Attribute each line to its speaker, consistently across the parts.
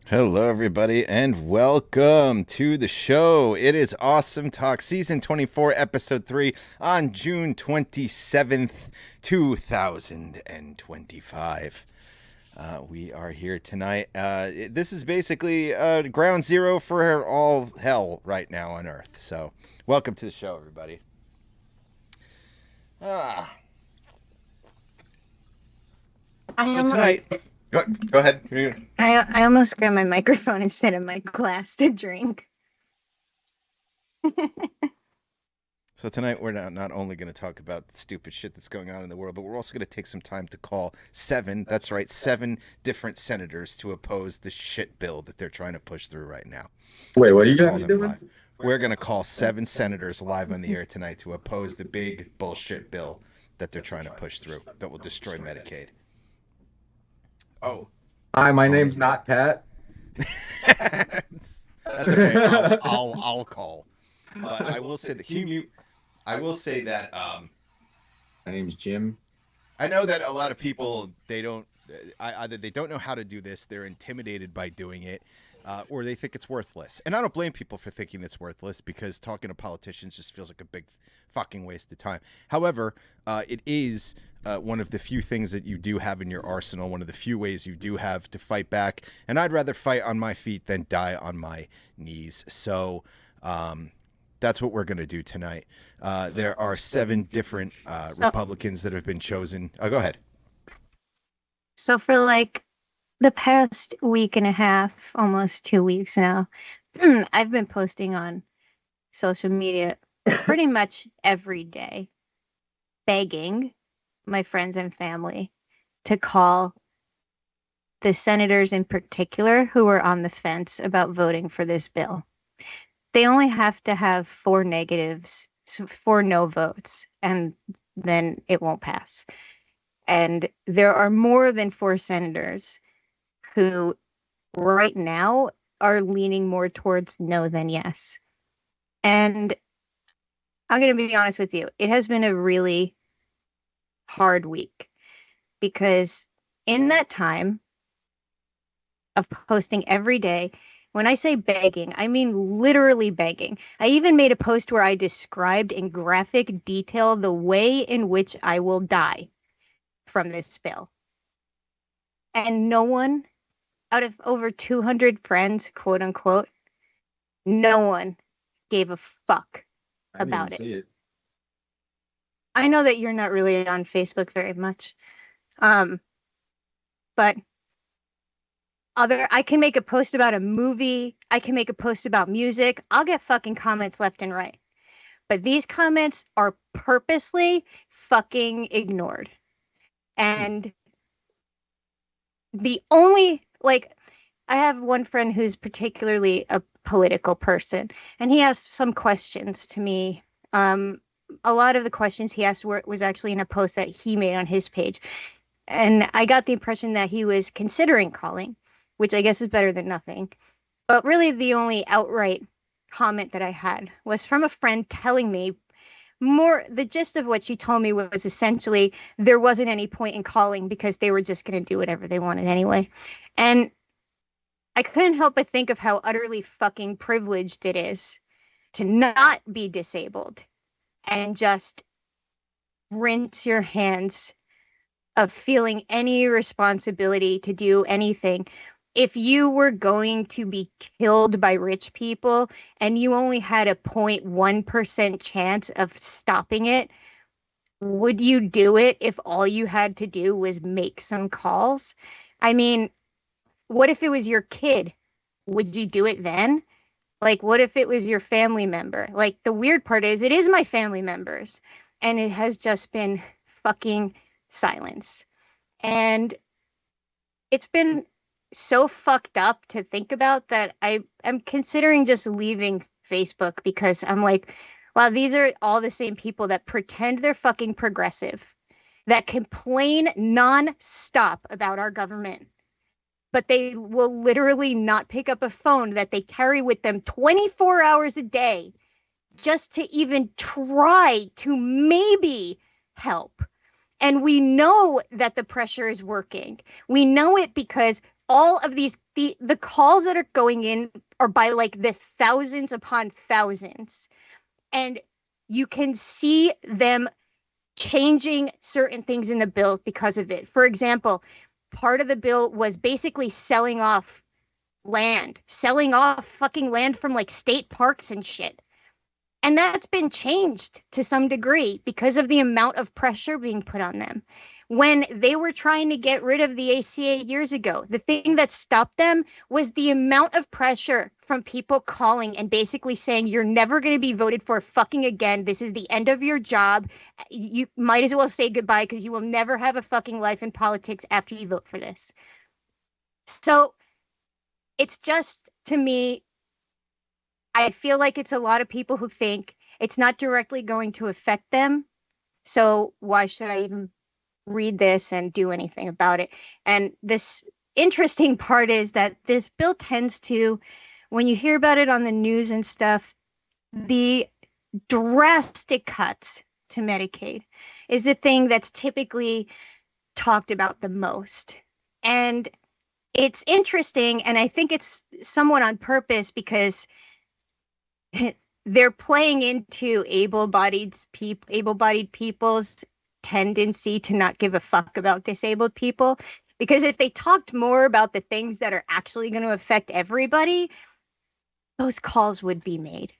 Speaker 1: Hello, everybody, and welcome to the show. It is Awesome Talk, Season 24, Episode 3, on June 27th, 2025. We are here tonight. This is basically ground zero for all hell right now on Earth. So, welcome to the show, everybody. So tonight... Go ahead.
Speaker 2: I almost grabbed my microphone instead of my glass to drink.
Speaker 1: So tonight we're not only going to talk about the stupid shit that's going on in the world, but we're also going to take some time to call seven different senators to oppose the shit bill that they're trying to push through right now.
Speaker 3: Wait, what are you going to be doing?
Speaker 1: Live. We're going to call 7 senators live on the air tonight to oppose the big bullshit bill that they're trying to push through that will destroy Medicaid. Oh.
Speaker 3: Hi, my name's not Pat.
Speaker 1: That's okay. I'll call. But I will say that
Speaker 3: My name's Jim.
Speaker 1: I know that a lot of people either they don't know how to do this, they're intimidated by doing it, or they think it's worthless. And I don't blame people for thinking it's worthless because talking to politicians just feels like a big fucking waste of time. However, it is one of the few things that you do have in your arsenal, one of the few ways you do have to fight back. And I'd rather fight on my feet than die on my knees. So that's what we're going to do tonight. There are 7 different Republicans that have been chosen. Oh, go ahead.
Speaker 2: So for like the past week and a half, almost 2 weeks now, I've been posting on social media pretty much every day, begging my friends and family to call the senators in particular who are on the fence about voting for this bill. They only have to have 4 negatives, 4 no votes, and then it won't pass. And there are more than 4 senators who right now are leaning more towards no than yes. And I'm going to be honest with you. It has been a really hard week because in that time of posting every day, when I say begging, I mean literally begging. I even made a post where I described in graphic detail the way in which I will die from this bill. And no one, out of over 200 friends, quote unquote, no one gave a fuck about it. I know that you're not really on Facebook very much. But I can make a post about a movie. I can make a post about music. I'll get fucking comments left and right. But these comments are purposely fucking ignored. And the only, I have one friend who's particularly a political person, and he asked some questions to me. A lot of the questions he asked was actually in a post that he made on his page. And I got the impression that he was considering calling, which I guess is better than nothing. But really the only outright comment that I had was from a friend telling me the gist of what she told me was essentially there wasn't any point in calling because they were just going to do whatever they wanted anyway. And I couldn't help but think of how utterly fucking privileged it is to not be disabled and just rinse your hands of feeling any responsibility to do anything. If you were going to be killed by rich people and you only had a 0.1% chance of stopping it, would you do it if all you had to do was make some calls? I mean, what if it was your kid? Would you do it then? What if it was your family member? The weird part is it is my family members, and it has just been fucking silence. And it's been so fucked up to think about that I'm considering just leaving Facebook because I'm like, wow, these are all the same people that pretend they're fucking progressive, that complain non-stop about our government, but they will literally not pick up a phone that they carry with them 24 hours a day just to even try to maybe help. And we know that the pressure is working. We know it because all of these the calls that are going in are by like the thousands upon thousands. And you can see them changing certain things in the bill because of it. For example, part of the bill was basically selling off fucking land from like state parks and shit. And that's been changed to some degree because of the amount of pressure being put on them. When they were trying to get rid of the ACA years ago, the thing that stopped them was the amount of pressure from people calling and basically saying, you're never going to be voted for fucking again. This is the end of your job. You might as well say goodbye because you will never have a fucking life in politics after you vote for this. So it's just, to me, I feel like it's a lot of people who think it's not directly going to affect them. So why should I even read this and do anything about it? And this interesting part is that this bill tends to, when you hear about it on the news and stuff, the drastic cuts to Medicaid is the thing that's typically talked about the most. And it's interesting, and I think it's somewhat on purpose because they're playing into able-bodied people's tendency to not give a fuck about disabled people. Because if they talked more about the things that are actually going to affect everybody, those calls would be made.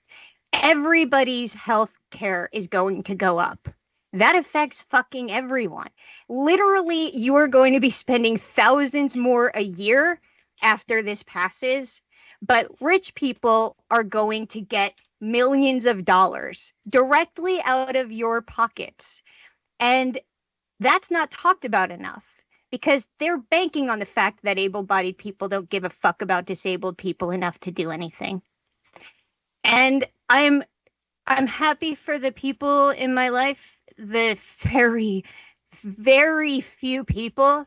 Speaker 2: Everybody's health care is going to go up. That affects fucking everyone. Literally, you are going to be spending thousands more a year after this passes. But rich people are going to get millions of dollars directly out of your pockets. And that's not talked about enough because they're banking on the fact that able-bodied people don't give a fuck about disabled people enough to do anything. And I'm happy for the people in my life, the very, very few people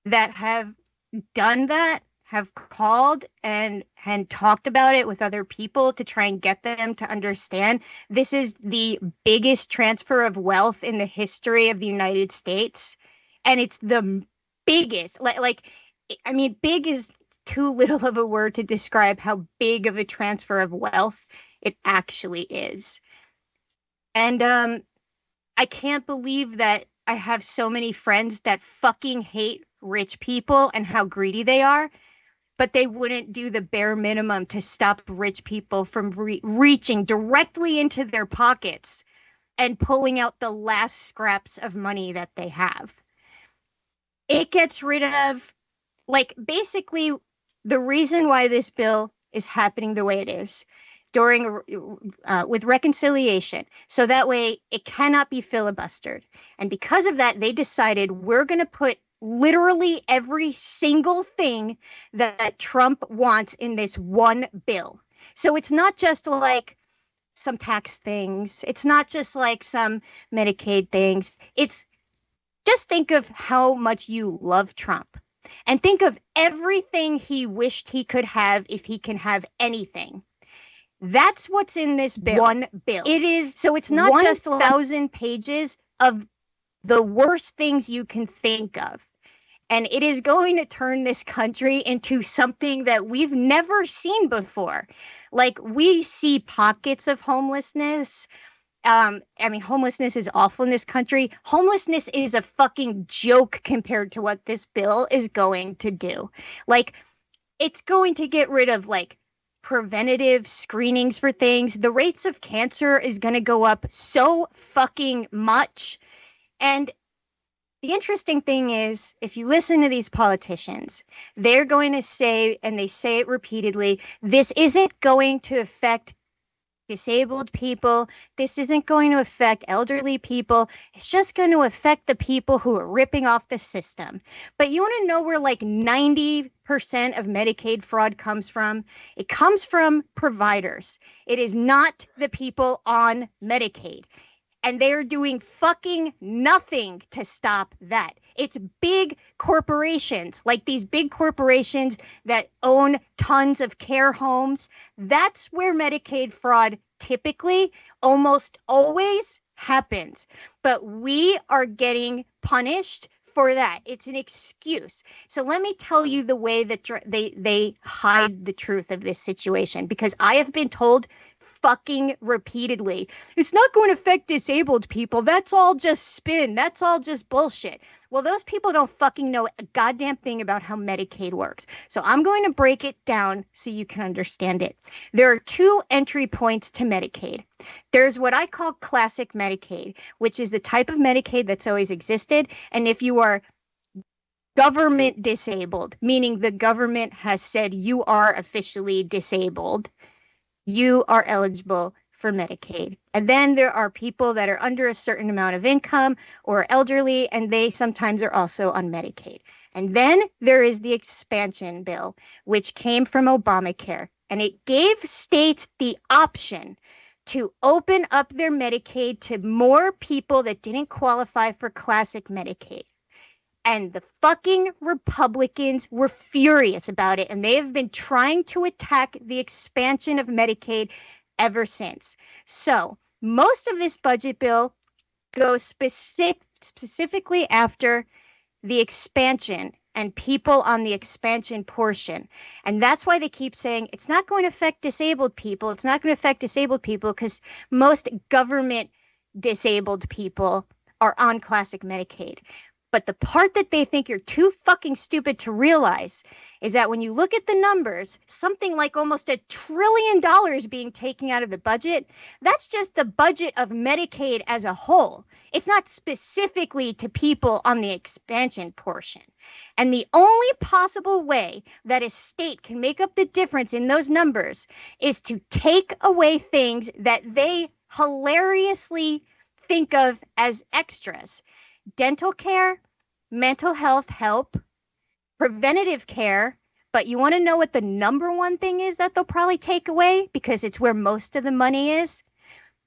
Speaker 2: that have done that, have called and talked about it with other people to try and get them to understand this is the biggest transfer of wealth in the history of the United States. And it's the biggest, I mean, big is too little of a word to describe how big of a transfer of wealth it actually is. And I can't believe that I have so many friends that fucking hate rich people and how greedy they are, but they wouldn't do the bare minimum to stop rich people from reaching directly into their pockets and pulling out the last scraps of money that they have. It gets rid of, like, basically the reason why this bill is happening the way it is with reconciliation, so that way it cannot be filibustered. And because of that, they decided we're going to put literally every single thing that Trump wants in this one bill. So it's not just like some tax things. It's not just like some Medicaid things. It's just think of how much you love Trump and think of everything he wished he could have if he can have anything. That's what's in this bill. One bill. It is. So it's not just 1,000 pages of the worst things you can think of. And it is going to turn this country into something that we've never seen before. Like, we see pockets of homelessness. I mean, homelessness is awful in this country. Homelessness is a fucking joke compared to what this bill is going to do. Like, it's going to get rid of, like, preventative screenings for things. The rates of cancer is going to go up so fucking much. And the interesting thing is, if you listen to these politicians, they're going to say, and they say it repeatedly, this isn't going to affect disabled people. This isn't going to affect elderly people. It's just going to affect the people who are ripping off the system. But you want to know where like 90% of Medicaid fraud comes from? It comes from providers. It is not the people on Medicaid. And they are doing fucking nothing to stop that. It's big corporations, like these big corporations that own tons of care homes. That's where Medicaid fraud typically, almost always happens. But we are getting punished for that. It's an excuse. So let me tell you the way that they hide the truth of this situation, because I have been told fucking repeatedly, it's not going to affect disabled people. That's all just spin. That's all just bullshit. Well, those people don't fucking know a goddamn thing about how Medicaid works. So I'm going to break it down so you can understand it. There are two entry points to Medicaid. There's what I call classic Medicaid, which is the type of Medicaid that's always existed. And if you are government disabled, meaning the government has said you are officially disabled, you are eligible for Medicaid. And then there are people that are under a certain amount of income or elderly, and they sometimes are also on Medicaid. And then there is the expansion bill, which came from Obamacare, and it gave states the option to open up their Medicaid to more people that didn't qualify for classic Medicaid. And the fucking Republicans were furious about it. And they have been trying to attack the expansion of Medicaid ever since. So most of this budget bill goes specifically after the expansion and people on the expansion portion. And that's why they keep saying it's not going to affect disabled people. It's not going to affect disabled people because most government disabled people are on classic Medicaid. But the part that they think you're too fucking stupid to realize is that when you look at the numbers, something like almost $1 trillion being taken out of the budget, that's just the budget of Medicaid as a whole. It's not specifically to people on the expansion portion. And the only possible way that a state can make up the difference in those numbers is to take away things that they hilariously think of as extras. Dental care, mental health help, preventative care. But you want to know what the number one thing is that they'll probably take away, because it's where most of the money is?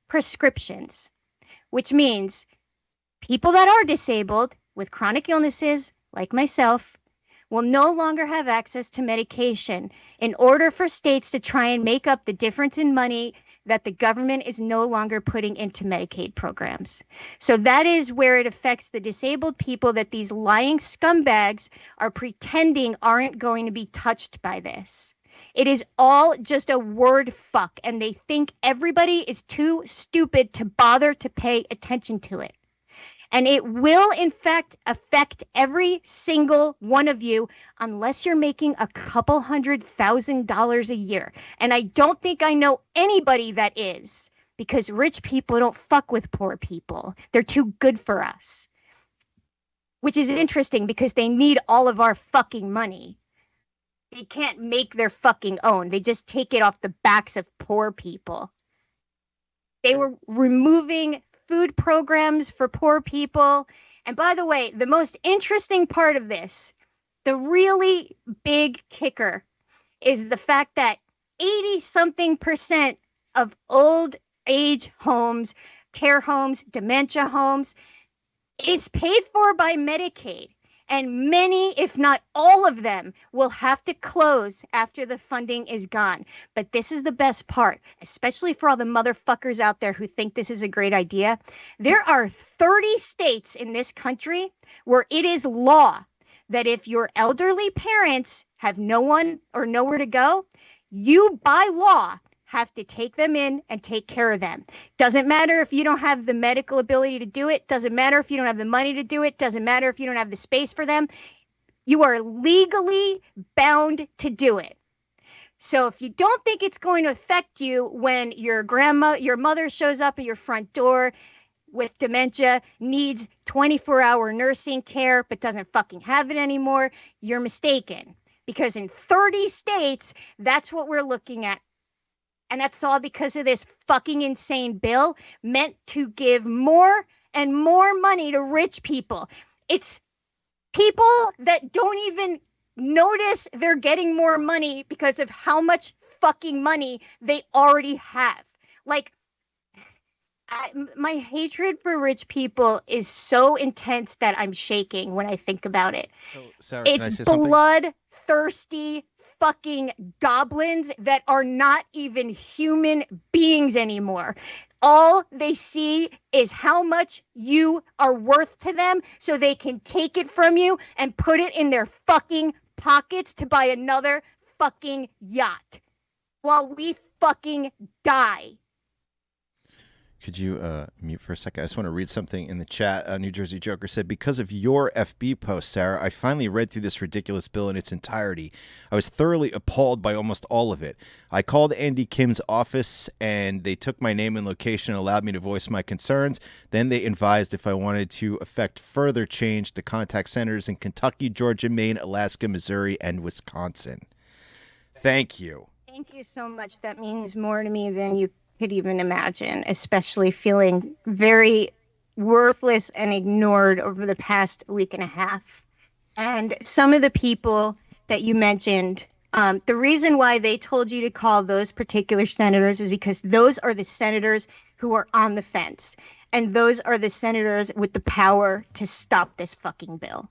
Speaker 2: Prescriptions, which means people that are disabled with chronic illnesses like myself will no longer have access to medication in order for states to try and make up the difference in money that the government is no longer putting into Medicaid programs. So that is where it affects the disabled people that these lying scumbags are pretending aren't going to be touched by this. It is all just a word fuck, and they think everybody is too stupid to bother to pay attention to it. And it will, in fact, affect every single one of you unless you're making a couple $100,000 a year. And I don't think I know anybody that is, because rich people don't fuck with poor people. They're too good for us. Which is interesting because they need all of our fucking money. They can't make their fucking own. They just take it off the backs of poor people. They were removing food programs for poor people. And by the way, the most interesting part of this, the really big kicker, is the fact that 80-something% of old age homes, care homes, dementia homes, is paid for by Medicaid. And many, if not all of them, will have to close after the funding is gone. But this is the best part, especially for all the motherfuckers out there who think this is a great idea. There are 30 states in this country where it is law that if your elderly parents have no one or nowhere to go, you by law have to take them in and take care of them. Doesn't matter if you don't have the medical ability to do it. Doesn't matter if you don't have the money to do it. Doesn't matter if you don't have the space for them. You are legally bound to do it. So if you don't think it's going to affect you when your mother shows up at your front door with dementia, needs 24-hour nursing care, but doesn't fucking have it anymore, you're mistaken. Because in 30 states, that's what we're looking at And that's all because of this fucking insane bill meant to give more and more money to rich people. It's people that don't even notice they're getting more money because of how much fucking money they already have. Like, my hatred for rich people is so intense that I'm shaking when I think about it.
Speaker 1: So, Sarah,
Speaker 2: It's
Speaker 1: can I say something?
Speaker 2: bloodthirsty fucking goblins that are not even human beings anymore. All they see is how much you are worth to them so they can take it from you and put it in their fucking pockets to buy another fucking yacht while we fucking die.
Speaker 1: Could you mute for a second? I just want to read something in the chat. New Jersey Joker said, because of your FB post, Sarah, I finally read through this ridiculous bill in its entirety. I was thoroughly appalled by almost all of it. I called Andy Kim's office, and they took my name and location and allowed me to voice my concerns. Then they advised if I wanted to effect further change to contact senators in Kentucky, Georgia, Maine, Alaska, Missouri, and Wisconsin. Thank you.
Speaker 2: Thank you so much. That means more to me than you could even imagine, especially feeling very worthless and ignored over the past week and a half. And some of the people that you mentioned, the reason why they told you to call those particular senators is because those are the senators who are on the fence. And those are the senators with the power to stop this fucking bill.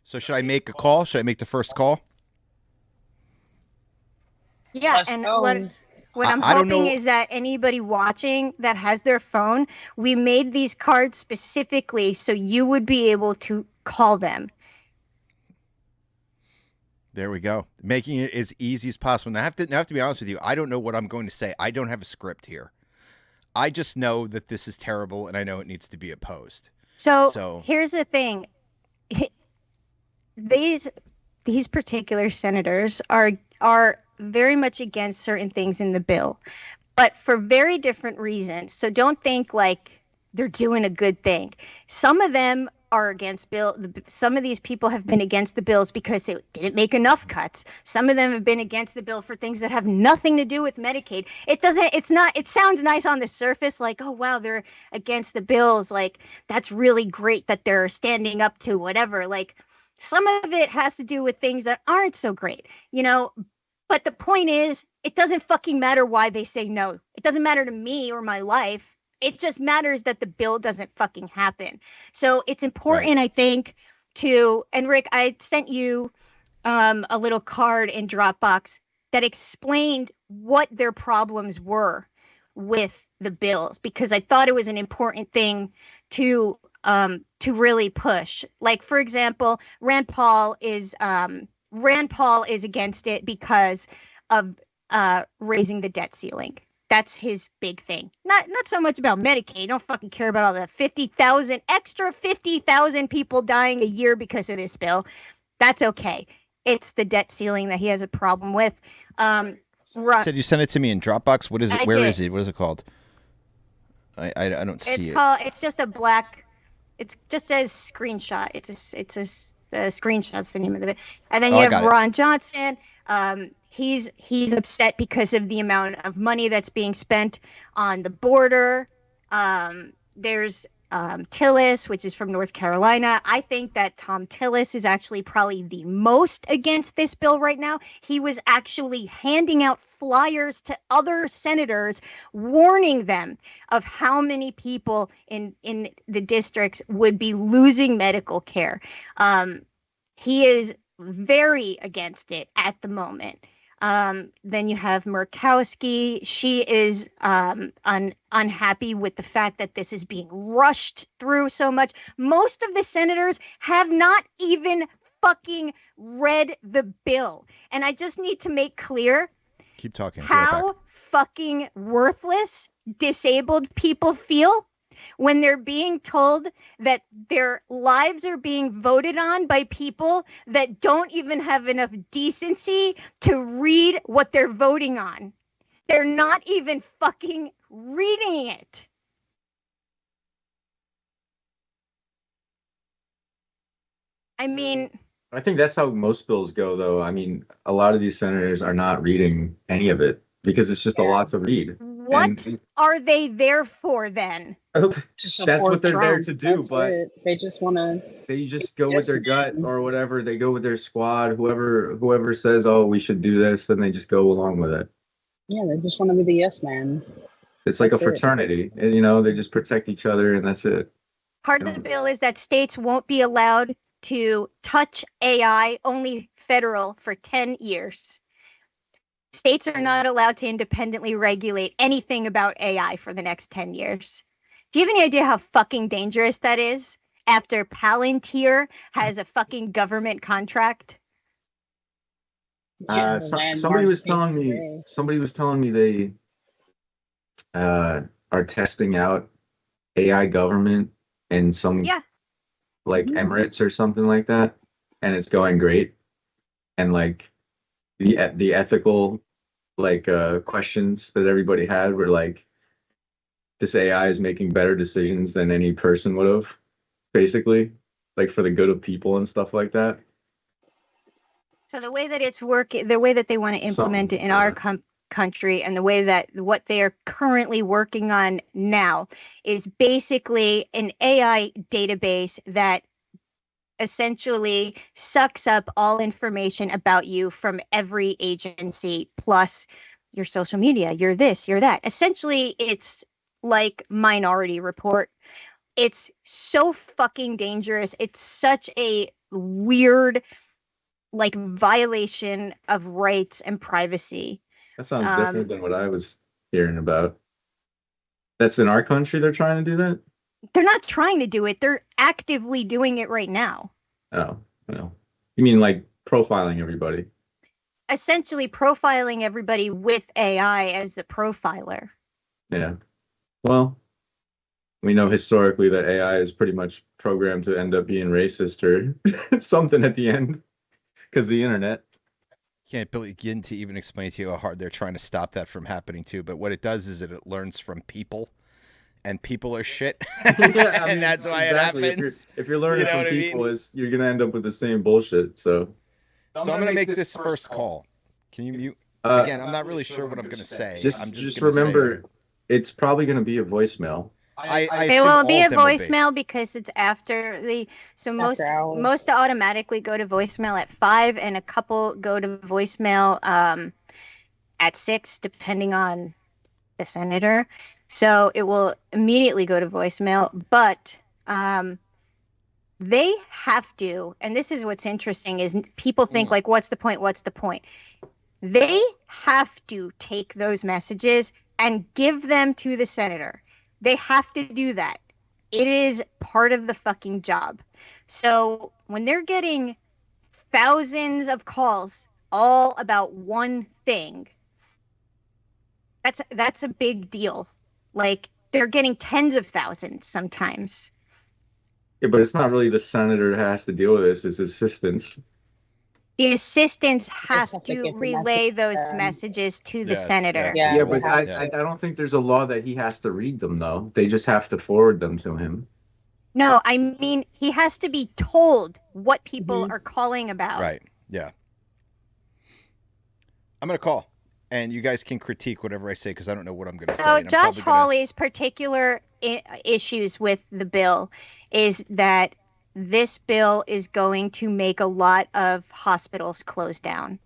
Speaker 1: So should I make a call? Should I make the first call?
Speaker 2: Yeah,
Speaker 4: Let's
Speaker 2: and
Speaker 4: go.
Speaker 2: what I'm
Speaker 1: I don't
Speaker 2: hoping
Speaker 1: know-
Speaker 2: is that anybody watching that has their phone, we made these cards specifically so you would be able to call them.
Speaker 1: There we go. Making it as easy as possible. Now, I have to be honest with you. I don't know what I'm going to say. I don't have a script here. I just know that this is terrible, and I know it needs to be opposed.
Speaker 2: So here's the thing. These particular senators are very much against certain things in the bill, but for very different reasons. So don't think like they're doing a good thing. Some of them are against bill. Some of these people have been against the bills because it didn't make enough cuts. Some of them have been against the bill for things that have nothing to do with Medicaid. It sounds nice on the surface, like, oh wow, they're against the bills. Like, that's really great that they're standing up to whatever. Like, some of it has to do with things that aren't so great, you know. But the point is, it doesn't fucking matter why they say no. It doesn't matter to me or my life. It just matters that the bill doesn't fucking happen. So it's important, right, I think, and Rick, I sent you a little card in Dropbox that explained what their problems were with the bills, because I thought it was an important thing to really push. Like, for example, Rand Paul is against it because of raising the debt ceiling. That's his big thing. Not so much about Medicaid. Don't fucking care about all the 50,000 people dying a year because of this bill. That's okay. It's the debt ceiling that he has a problem with.
Speaker 1: You said you sent it to me in Dropbox. What is it? Where is it? What is it called? I don't see it.
Speaker 2: It's just a black. It just says screenshot. It's a screenshot's the name of it. And then you have Ron Johnson. He's upset because of the amount of money that's being spent on the border. There's Tillis, which is from North Carolina. I think that Tom Tillis is actually probably the most against this bill right now. He was actually handing out flyers to other senators, warning them of how many people in the districts would be losing medical care. He is very against it at the moment. Then you have Murkowski. She is unhappy with the fact that this is being rushed through so much. Most of the senators have not even fucking read the bill. And I just need to make clear,
Speaker 1: keep talking,
Speaker 2: how fucking worthless disabled people feel when they're being told that their lives are being voted on by people that don't even have enough decency to read what they're voting on. They're not even fucking reading it. I mean,
Speaker 3: I think that's how most bills go, though. I mean, a lot of these senators are not reading any of it. because it's just a lot to read.
Speaker 2: What
Speaker 3: And
Speaker 2: are they there for then?
Speaker 4: To
Speaker 3: that's
Speaker 4: support
Speaker 3: what they're there
Speaker 4: Trump.
Speaker 3: to do,
Speaker 4: That's
Speaker 3: but
Speaker 4: it. They just want to.
Speaker 3: they just go with their
Speaker 4: Yes,
Speaker 3: gut
Speaker 4: man.
Speaker 3: or whatever. They go with their squad. Whoever says, "Oh, we should do this," then they just go along with it.
Speaker 4: Yeah, they just want to be the yes man.
Speaker 3: It's like a
Speaker 4: That's it.
Speaker 3: fraternity, and they just protect each other, and that's it.
Speaker 2: Part of the bill is that states won't be allowed to touch AI, only federal, for 10 years. States are not allowed to independently regulate anything about AI for the next 10 years. Do you have any idea how fucking dangerous that is after Palantir has a fucking government contract?
Speaker 4: Yeah,
Speaker 3: Somebody was telling me.
Speaker 4: today.
Speaker 3: Somebody was telling me they are testing out AI government in some
Speaker 2: Yeah.
Speaker 3: like
Speaker 4: Mhm.
Speaker 3: Emirates or something like that, and it's going great. And like the ethical questions that everybody had were like, this AI is making better decisions than any person would have, basically, like for the good of people and stuff like that.
Speaker 2: So the way that it's working, the way that they want to implement it in our country, and the way that what they are currently working on now is basically an AI database that essentially sucks up all information about you from every agency, plus your social media, you're this, you're that. Essentially, it's like Minority Report. It's so fucking dangerous. It's such a weird, like, violation of rights and privacy.
Speaker 3: That sounds different than what I was hearing about. That's in our country, they're trying to do that?
Speaker 2: They're not trying to do it. They're actively doing it right now.
Speaker 3: Oh, no. You mean like profiling everybody?
Speaker 2: Essentially profiling everybody with AI as the profiler.
Speaker 3: Yeah. Well, we know historically that AI is pretty much programmed to end up being racist or something at the end because the internet.
Speaker 1: Can't begin to even explain to you how hard they're trying to stop that from happening too. But what it does is that it learns from people, and people are shit,
Speaker 3: Yeah,
Speaker 1: and that's why
Speaker 3: exactly.
Speaker 1: it happens.
Speaker 3: If you're learning
Speaker 1: You know
Speaker 3: from
Speaker 1: what I mean?
Speaker 3: people, you're gonna end up with the same bullshit. So
Speaker 1: I'm gonna make this first call. Can you mute? Again, I'm not really sure what I'm gonna say. I'm
Speaker 3: just
Speaker 1: gonna
Speaker 3: remember, it's probably gonna be a voicemail.
Speaker 1: I
Speaker 2: It
Speaker 1: assume
Speaker 2: will
Speaker 1: all
Speaker 2: be
Speaker 1: of
Speaker 2: a
Speaker 1: them will be.
Speaker 2: voicemail because it's after the most
Speaker 4: After hours.
Speaker 2: most automatically go to voicemail at 5, and a couple go to voicemail at 6, depending on the senator. So it will immediately go to voicemail, but they have to, and this is what's interesting, is people think like, what's the point? What's the point? They have to take those messages and give them to the senator. They have to do that. It is part of the fucking job. So when they're getting thousands of calls all about one thing, that's a big deal. Like, they're getting tens of thousands sometimes.
Speaker 3: Yeah, but it's not really the senator who has to deal with this; it's assistants.
Speaker 2: The assistants have
Speaker 4: have to
Speaker 2: to
Speaker 4: get the
Speaker 2: relay
Speaker 4: message
Speaker 2: those
Speaker 4: to them.
Speaker 2: messages to the
Speaker 1: Yes,
Speaker 2: senator.
Speaker 1: yes.
Speaker 4: Yeah,
Speaker 3: Yeah,
Speaker 4: they
Speaker 3: but
Speaker 4: have
Speaker 3: I don't think there's a law that he has to read them though. They just have to forward them to him.
Speaker 2: No, I mean, he has to be told what people
Speaker 4: Mhm.
Speaker 2: are calling about.
Speaker 1: Right. Yeah. I'm gonna call, and you guys can critique whatever I say because I don't know what I'm gonna say.
Speaker 2: So
Speaker 1: and I'm
Speaker 2: Josh
Speaker 1: probably gonna-
Speaker 2: Hawley's particular issues with the bill is that this bill is going to make a lot of hospitals close down,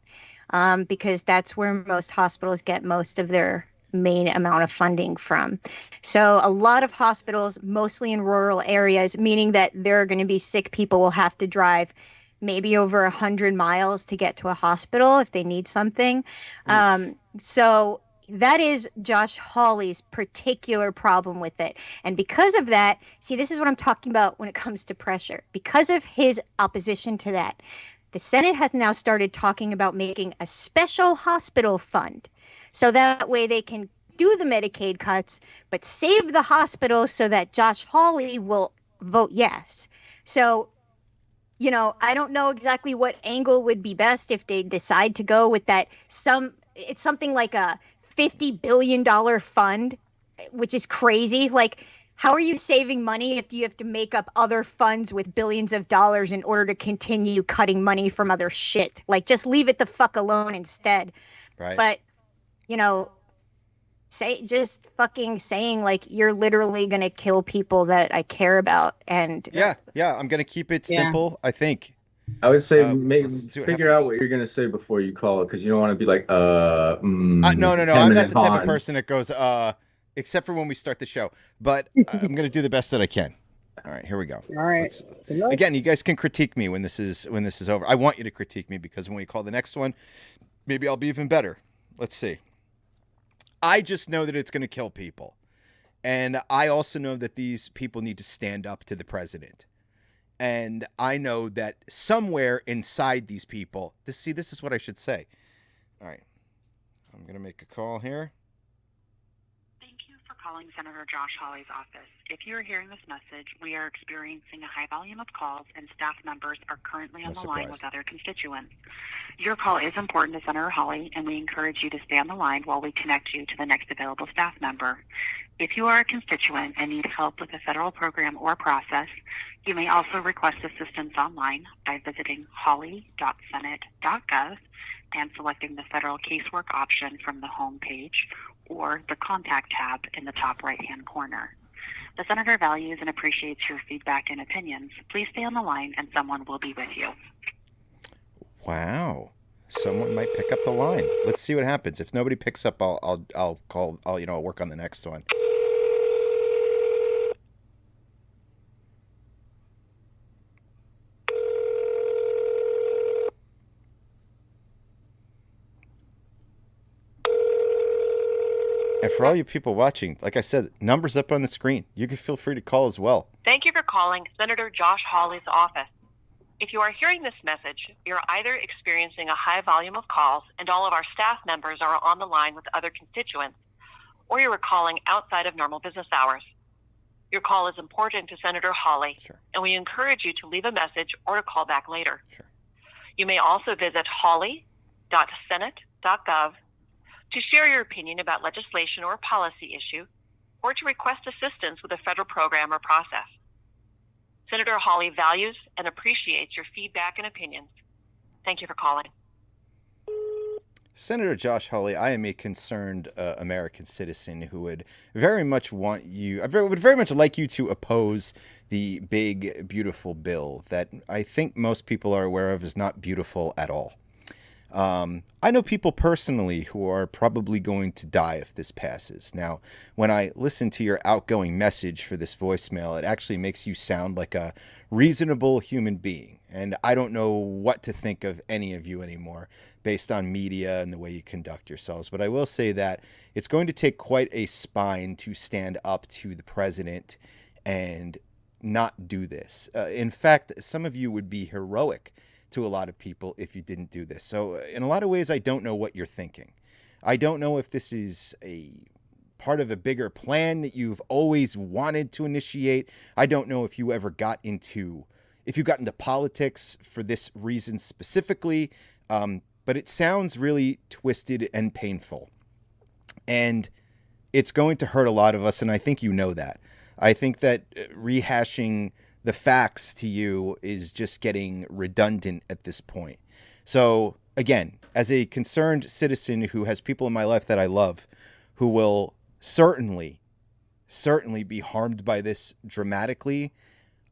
Speaker 2: because that's where most hospitals get most of their main amount of funding from. So a lot of hospitals, mostly in rural areas, meaning that there are going to be sick people will have to drive maybe over 100 miles to get to a hospital if they need something. So that is Josh Hawley's particular problem with it. And because of that, see, this is what I'm talking about when it comes to pressure. Because of his opposition to that, the Senate has now started talking about making a special hospital fund. So that way they can do the Medicaid cuts, but save the hospital so that Josh Hawley will vote yes. So, I don't know exactly what angle would be best if they decide to go with that. It's something like a $50 billion fund, which is crazy. Like, how are you saving money if you have to make up other funds with billions of dollars in order to continue cutting money from other shit? Like, just leave it the fuck alone instead.
Speaker 1: Right.
Speaker 2: But you know, just fucking saying like you're literally gonna kill people that I care about, and
Speaker 1: Yeah, I'm gonna keep it
Speaker 4: Yeah.
Speaker 1: simple. I think.
Speaker 3: I would say maybe
Speaker 1: Let's see what
Speaker 3: figure out
Speaker 1: happens.
Speaker 3: what you're gonna say before you call it, because you don't want to be like,
Speaker 1: No.
Speaker 3: hemming
Speaker 1: I'm not
Speaker 3: and
Speaker 1: the type of
Speaker 3: hawing.
Speaker 1: person that goes, except for when we start the show. But I'm gonna do the best that I can. All right, here we go.
Speaker 4: All right.
Speaker 1: Let's,
Speaker 4: Good luck.
Speaker 1: again, you guys can critique me when this is over. I want you to critique me because when we call the next one, maybe I'll be even better. Let's see. I just know that it's going to kill people. And I also know that these people need to stand up to the president. And I know that somewhere inside these people, this is what I should say. All right. I'm going to make a call here.
Speaker 5: Thank you for calling Senator Josh Hawley's office. If you are hearing this message, we are experiencing a high volume of calls and staff members are currently on the line with other constituents. Your call is important to Senator Hawley, and we encourage you to stay on the line while we connect you to the next available staff member. If you are a constituent and need help with a federal program or process, you may also request assistance online by visiting hawley.senate.gov and selecting the federal casework option from the home page or the contact tab in the top right-hand corner. The Senator values and appreciates your feedback and opinions. Please stay on the line and someone will be with you.
Speaker 1: Wow. Someone might pick up the line. Let's see what happens. If nobody picks up, I'll call. I'll work on the next one. And for all you people watching, like I said, numbers up on the screen. You can feel free to call as well.
Speaker 5: Thank you for calling Senator Josh Hawley's office. If you are hearing this message, you're either experiencing a high volume of calls and all of our staff members are on the line with other constituents, or you are calling outside of normal business hours. Your call is important to Senator Hawley,
Speaker 1: Sure.
Speaker 5: and we encourage you to leave a message or to call back later.
Speaker 1: Sure.
Speaker 5: You may also visit hawley.senate.gov to share your opinion about legislation or policy issue, or to request assistance with a federal program or process. Senator Hawley values and appreciates your feedback and opinions. Thank you for calling.
Speaker 1: Senator Josh Hawley, I am a concerned American citizen who would very much want you, would very much like you to oppose the big, beautiful bill that I think most people are aware of is not beautiful at all. I know people personally who are probably going to die if this passes. Now, when I listen to your outgoing message for this voicemail, it actually makes you sound like a reasonable human being. And I don't know what to think of any of you anymore based on media and the way you conduct yourselves. But I will say that it's going to take quite a spine to stand up to the president and not do this. In fact, some of you would be heroic to a lot of people if you didn't do this. So in a lot of ways, I don't know what you're thinking. I don't know if this is a part of a bigger plan that you've always wanted to initiate. I don't know if you ever got into politics for this reason specifically, but it sounds really twisted and painful. And it's going to hurt a lot of us, and I think you know that. I think that rehashing the facts to you is just getting redundant at this point. So again, as a concerned citizen who has people in my life that I love, who will certainly be harmed by this dramatically,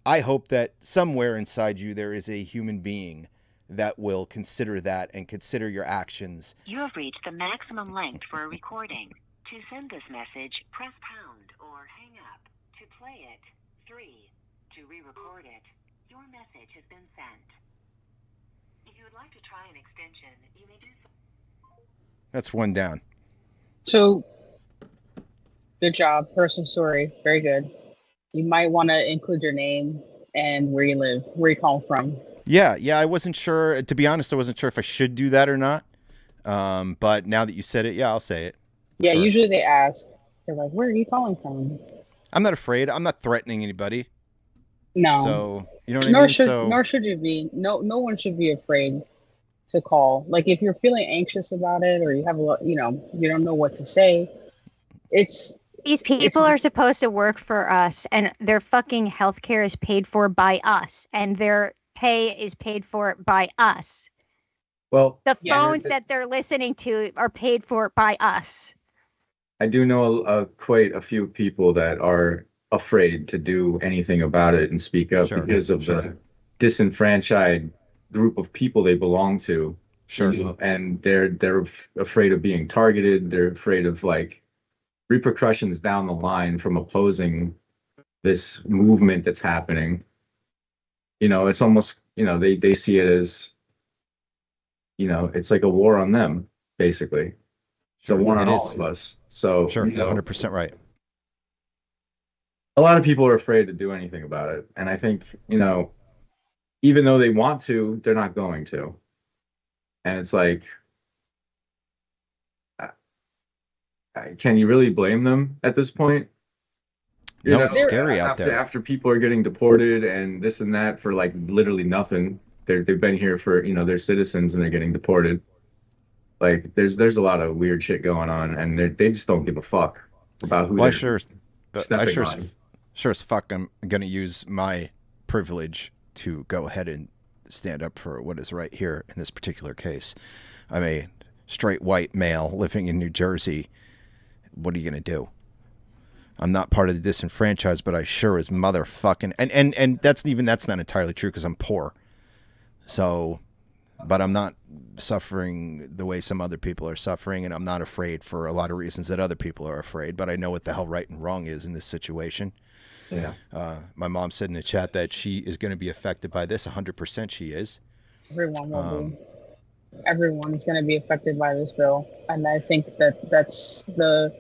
Speaker 1: I hope that somewhere inside you there is a human being that will consider that and consider your actions.
Speaker 5: You have reached the maximum length for a recording. To send this message, press pound or hang up. To play it, 3. To re-record it, your message has been sent. If you would like to try an extension, you may do so.
Speaker 1: That's one down.
Speaker 4: So, good job. Personal story. Very good. You might want to include your name and where you live, where you call from.
Speaker 1: Yeah, I wasn't sure. To be honest, I wasn't sure if I should do that or not. But now that you said it, yeah, I'll say it.
Speaker 4: Yeah,
Speaker 1: Sure.
Speaker 4: usually they ask. They're like, where are you calling from?
Speaker 1: I'm not afraid. I'm not threatening anybody.
Speaker 4: No.
Speaker 1: So, you know what I mean?
Speaker 4: Nor should you be. No one should be afraid to call. Like if you're feeling anxious about it or you have a lot, you don't know what to say.
Speaker 2: These people are supposed to work for us, and their fucking healthcare is paid for by us, and their pay is paid for by us.
Speaker 3: Well,
Speaker 2: The
Speaker 4: Yeah.
Speaker 2: phones that they're listening to are paid for by us.
Speaker 3: I do know quite a few people that are afraid to do anything about it and speak up
Speaker 1: Sure,
Speaker 3: because of
Speaker 1: sure.
Speaker 3: the disenfranchised group of people they belong to.
Speaker 1: Sure.
Speaker 3: You know, and they're afraid of being targeted. They're afraid of like repercussions down the line from opposing this movement that's happening. You know, it's almost, you know, they see it as, you know, it's like a war on them, basically. It's a
Speaker 1: Sure,
Speaker 3: war
Speaker 1: it
Speaker 3: on all
Speaker 1: is.
Speaker 3: of us. So,
Speaker 1: Sure,
Speaker 3: you know,
Speaker 1: 100% right.
Speaker 3: a lot of people are afraid to do anything about it. And I think, you know, even though they want to, they're not going to. And it's like, can you really blame them at this point? You
Speaker 1: No,
Speaker 3: know,
Speaker 1: it's scary out
Speaker 3: after
Speaker 1: there.
Speaker 3: after people are getting deported and this and that for like literally nothing. They've been here for, you know, they're citizens and they're getting deported. Like there's a lot of weird shit going on, and they just don't give a fuck about who
Speaker 1: Well, I
Speaker 3: they're stepping on.
Speaker 1: sure as fuck I'm going to use my privilege to go ahead and stand up for what is right here in this particular case. I'm a straight white male living in New Jersey. What are you going to do? I'm not part of the disenfranchised, but I sure as motherfucking and that's not entirely true because I'm poor. So, but I'm not suffering the way some other people are suffering, and I'm not afraid for a lot of reasons that other people are afraid. But I know what the hell right and wrong is in this situation.
Speaker 3: Yeah.
Speaker 1: My mom said in the chat that she is going to be affected by this. 100% she is.
Speaker 4: Everyone will be. Everyone's going to be affected by this bill, and I think that's the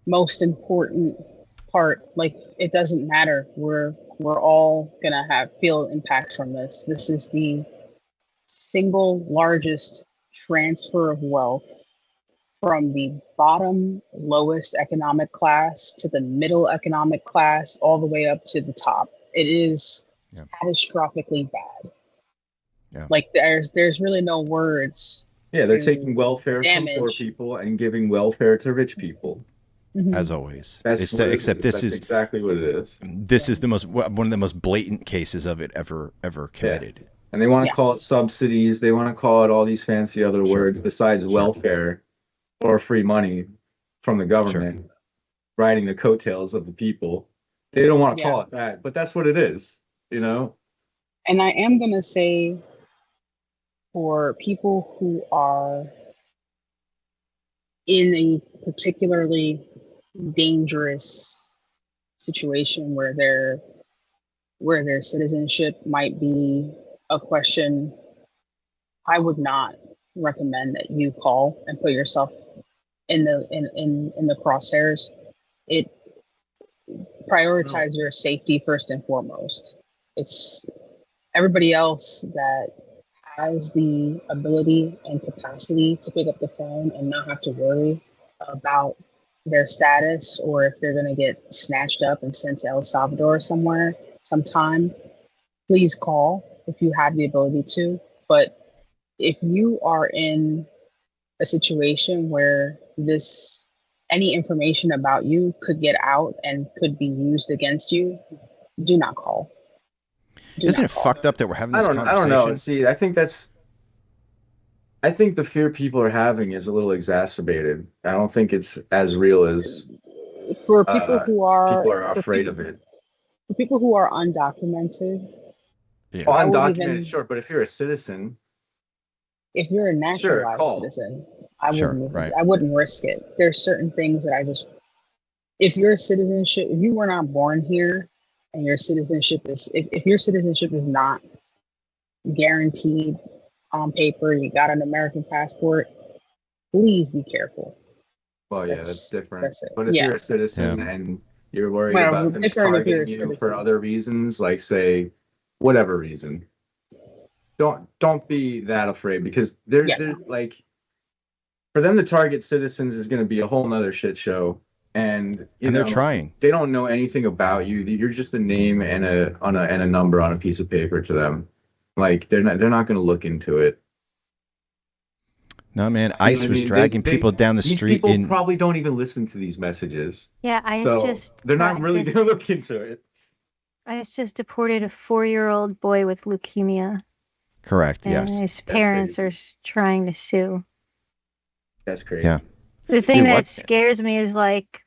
Speaker 4: most important part. Like, it doesn't matter. We're all gonna feel impact from this. This is the single largest transfer of wealth from the bottom lowest economic class to the middle economic class all the way up to the top. It is catastrophically bad.
Speaker 1: Yeah.
Speaker 4: Like there's really no words.
Speaker 3: Yeah, they're
Speaker 4: to
Speaker 3: taking welfare from poor
Speaker 4: damage.
Speaker 3: people and giving welfare to rich people.
Speaker 4: Mhm.
Speaker 1: As always.
Speaker 3: That's what it
Speaker 1: Except
Speaker 3: is.
Speaker 1: this
Speaker 3: That's
Speaker 1: is
Speaker 3: exactly what it is.
Speaker 1: this is one of the most blatant cases of it ever committed.
Speaker 3: And they want to
Speaker 4: Yeah.
Speaker 3: call it subsidies. They want to call it all these fancy other
Speaker 1: Sure.
Speaker 3: words besides
Speaker 1: Sure.
Speaker 3: welfare or free money from the government, riding the coattails of the people. They don't want to call it that, but that's what it is, you know?
Speaker 4: And I am going to say, for people who are in a particularly dangerous situation where their citizenship might be a question, I would not recommend that you call and put yourself in the crosshairs. It prioritize your safety first and foremost. It's everybody else that has the ability and capacity to pick up the phone and not have to worry about their status or if they're going to get snatched up and sent to El Salvador somewhere sometime. Please call if you have the ability to. But if you are in a situation where any information about you could get out and could be used against you, do not call.
Speaker 1: Isn't it fucked up that we're having this conversation?
Speaker 3: I don't know. See, I think the fear people are having is a little exacerbated. I don't think it's as real as
Speaker 4: for people who are
Speaker 3: people are afraid of it.
Speaker 4: For people who are undocumented.
Speaker 1: Yeah.
Speaker 3: Well, undocumented, sure, but if you're a citizen,
Speaker 4: if you're a naturalized citizen, I wouldn't risk it. There's certain things that if your citizenship, if you were not born here and your citizenship is, if your citizenship is not guaranteed on paper, you got an American passport, please be careful.
Speaker 3: Well, yeah, that's different. But if you're a citizen and you're worried about them targeting you for other reasons, like say, whatever reason, don't be that afraid, because they're like, for them to target citizens is going to be a whole nother shit show. And
Speaker 1: they're trying.
Speaker 3: They don't know anything about you. You're just a name and a number on a piece of paper to them. Like they're not going to look into it.
Speaker 1: No, man. ICE was dragging people down the street.
Speaker 3: People probably don't even listen to these messages.
Speaker 2: Yeah,
Speaker 3: they're not really going to look into it.
Speaker 2: ICE just deported a 4-year-old boy with leukemia.
Speaker 1: Correct.
Speaker 2: And
Speaker 1: Yes.
Speaker 2: his parents are trying to sue.
Speaker 3: That's crazy.
Speaker 1: Yeah.
Speaker 2: The thing
Speaker 1: Dude,
Speaker 2: that
Speaker 1: what?
Speaker 2: scares me is like,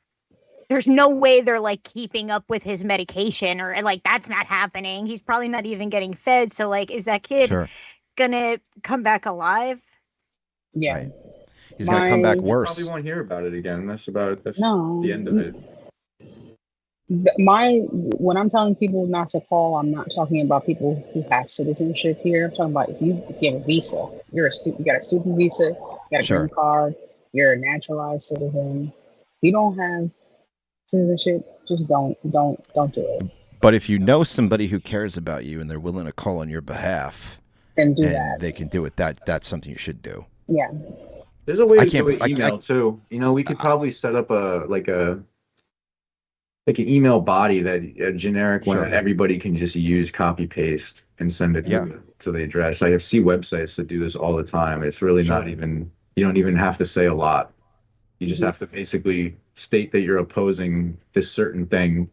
Speaker 2: there's no way they're like keeping up with his medication, or like that's not happening. He's probably not even getting fed. So like, is that kid
Speaker 1: Sure.
Speaker 2: gonna come back alive?
Speaker 4: Yeah.
Speaker 1: Right. He's gonna come back
Speaker 3: You
Speaker 1: worse.
Speaker 3: probably won't hear about it again. That's
Speaker 4: No.
Speaker 3: the end of it.
Speaker 4: When I'm telling people not to call, I'm not talking about people who have citizenship here. I'm talking about if you have a visa, you got a student visa, you got a
Speaker 1: Sure.
Speaker 4: green card, you're a naturalized citizen. If you don't have citizenship, just don't do it.
Speaker 1: But if you know somebody who cares about you and they're willing to call on your behalf,
Speaker 4: And do
Speaker 1: and
Speaker 4: that.
Speaker 1: they can do it, that's something you should do.
Speaker 4: Yeah.
Speaker 3: There's a way
Speaker 1: I
Speaker 3: to do
Speaker 1: can't-
Speaker 3: it email too. You know, we could probably set up like an email body that a generic one
Speaker 1: Sure.
Speaker 3: that everybody can just use, copy paste, and send it
Speaker 1: Yeah.
Speaker 3: to the address. I see websites that do this all the time. It's really
Speaker 1: Sure.
Speaker 3: not even, you don't even have to say a lot. You just have to basically state that you're opposing this certain thing,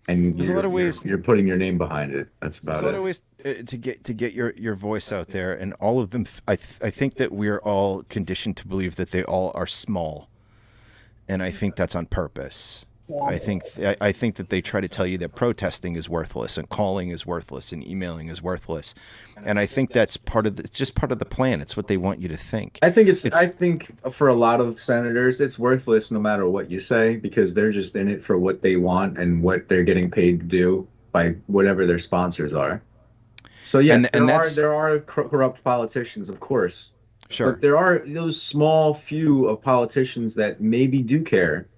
Speaker 3: and
Speaker 1: There's a lot of ways.
Speaker 3: you're putting your name behind it. That's
Speaker 1: There's
Speaker 3: about
Speaker 1: a lot
Speaker 3: it.
Speaker 1: of ways to get your voice out there, and all of them. I think that we're all conditioned to believe that they all are small, and I think that's on purpose.
Speaker 4: Yeah.
Speaker 1: I think that they try to tell you that protesting is worthless and calling is worthless and emailing is worthless, and I think that's part of the plan. It's what they want you to think.
Speaker 3: I think for a lot of senators, it's worthless no matter what you say, because they're just in it for what they want and what they're getting paid to do by whatever their sponsors are. So yes, there are corrupt politicians, of course.
Speaker 1: Sure.
Speaker 3: But there are those small few of politicians that maybe do care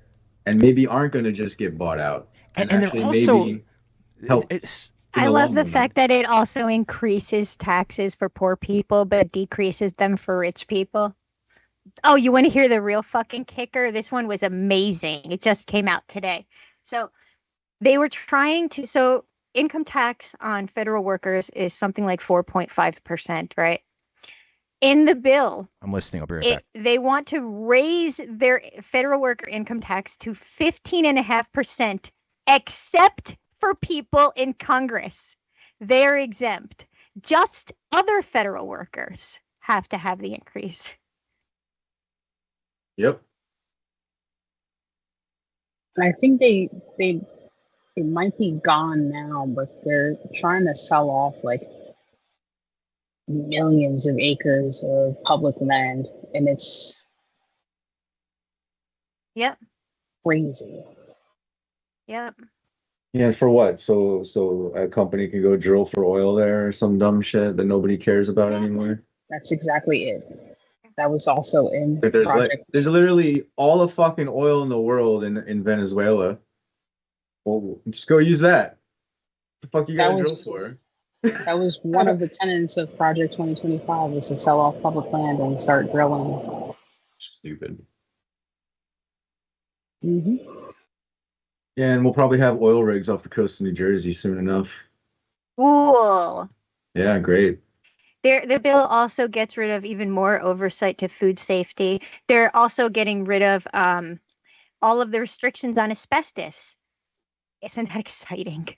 Speaker 3: and maybe aren't going to just get bought out.
Speaker 1: And they're also
Speaker 3: maybe help.
Speaker 2: I love the fact that it also increases taxes for poor people, but decreases them for rich people. Oh, you want to hear the real fucking kicker? This one was amazing. It just came out today. So they were so income tax on federal workers is something like 4.5%, right? In the bill,
Speaker 1: I'm listening. I'll be right back.
Speaker 2: They want to raise their federal worker income tax to 15.5%, except for people in Congress. They're exempt. Just other federal workers have to have the increase.
Speaker 3: Yep.
Speaker 4: I think they might be gone now, but they're trying to sell off like millions of acres of public land, and it's crazy.
Speaker 2: Yep.
Speaker 3: Yeah, for what? So a company can go drill for oil there or some dumb shit that nobody cares about anymore.
Speaker 4: That's exactly it. That was also in
Speaker 3: Like there's literally all the fucking oil in the world in Venezuela. Well, just go use that. What the fuck you gotta drill for?
Speaker 4: That was one of the tenets of Project 2025, was to sell off public land and start drilling.
Speaker 3: Stupid.
Speaker 4: Mm-hmm.
Speaker 3: Yeah, and we'll probably have oil rigs off the coast of New Jersey soon enough.
Speaker 2: Cool.
Speaker 3: Yeah, great.
Speaker 2: The bill also gets rid of even more oversight to food safety. They're also getting rid of all of the restrictions on asbestos. Isn't that exciting?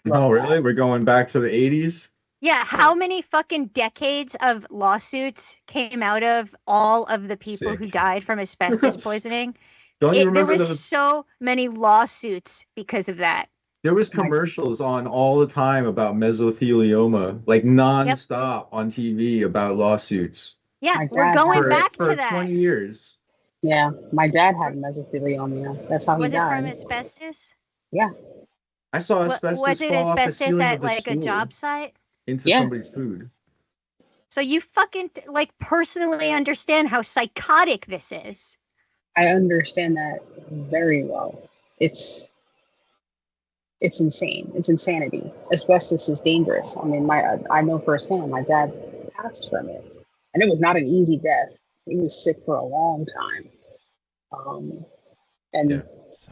Speaker 3: Oh, really? We're going back to the 80s?
Speaker 2: Yeah, how many fucking decades of lawsuits came out of all of the people who died from asbestos poisoning?
Speaker 3: Don't you remember
Speaker 2: there was so many lawsuits because of that.
Speaker 3: There was commercials on all the time about mesothelioma, like non-stop on TV about lawsuits.
Speaker 2: Yeah, we're going back to that.
Speaker 3: For 20 years.
Speaker 4: Yeah, my dad had mesothelioma. That's how he died.
Speaker 2: Was it from asbestos?
Speaker 4: Yeah.
Speaker 3: I saw asbestos
Speaker 2: was it
Speaker 3: fall off the
Speaker 2: asbestos
Speaker 3: ceiling
Speaker 2: at
Speaker 3: of the
Speaker 2: like a
Speaker 3: school
Speaker 2: job site?
Speaker 3: into somebody's food.
Speaker 2: So you fucking like personally understand how psychotic this is.
Speaker 4: I understand that very well. It's insane. It's insanity. Asbestos is dangerous. I mean, I know firsthand my dad passed from it, and it was not an easy death. He was sick for a long time.
Speaker 1: I'm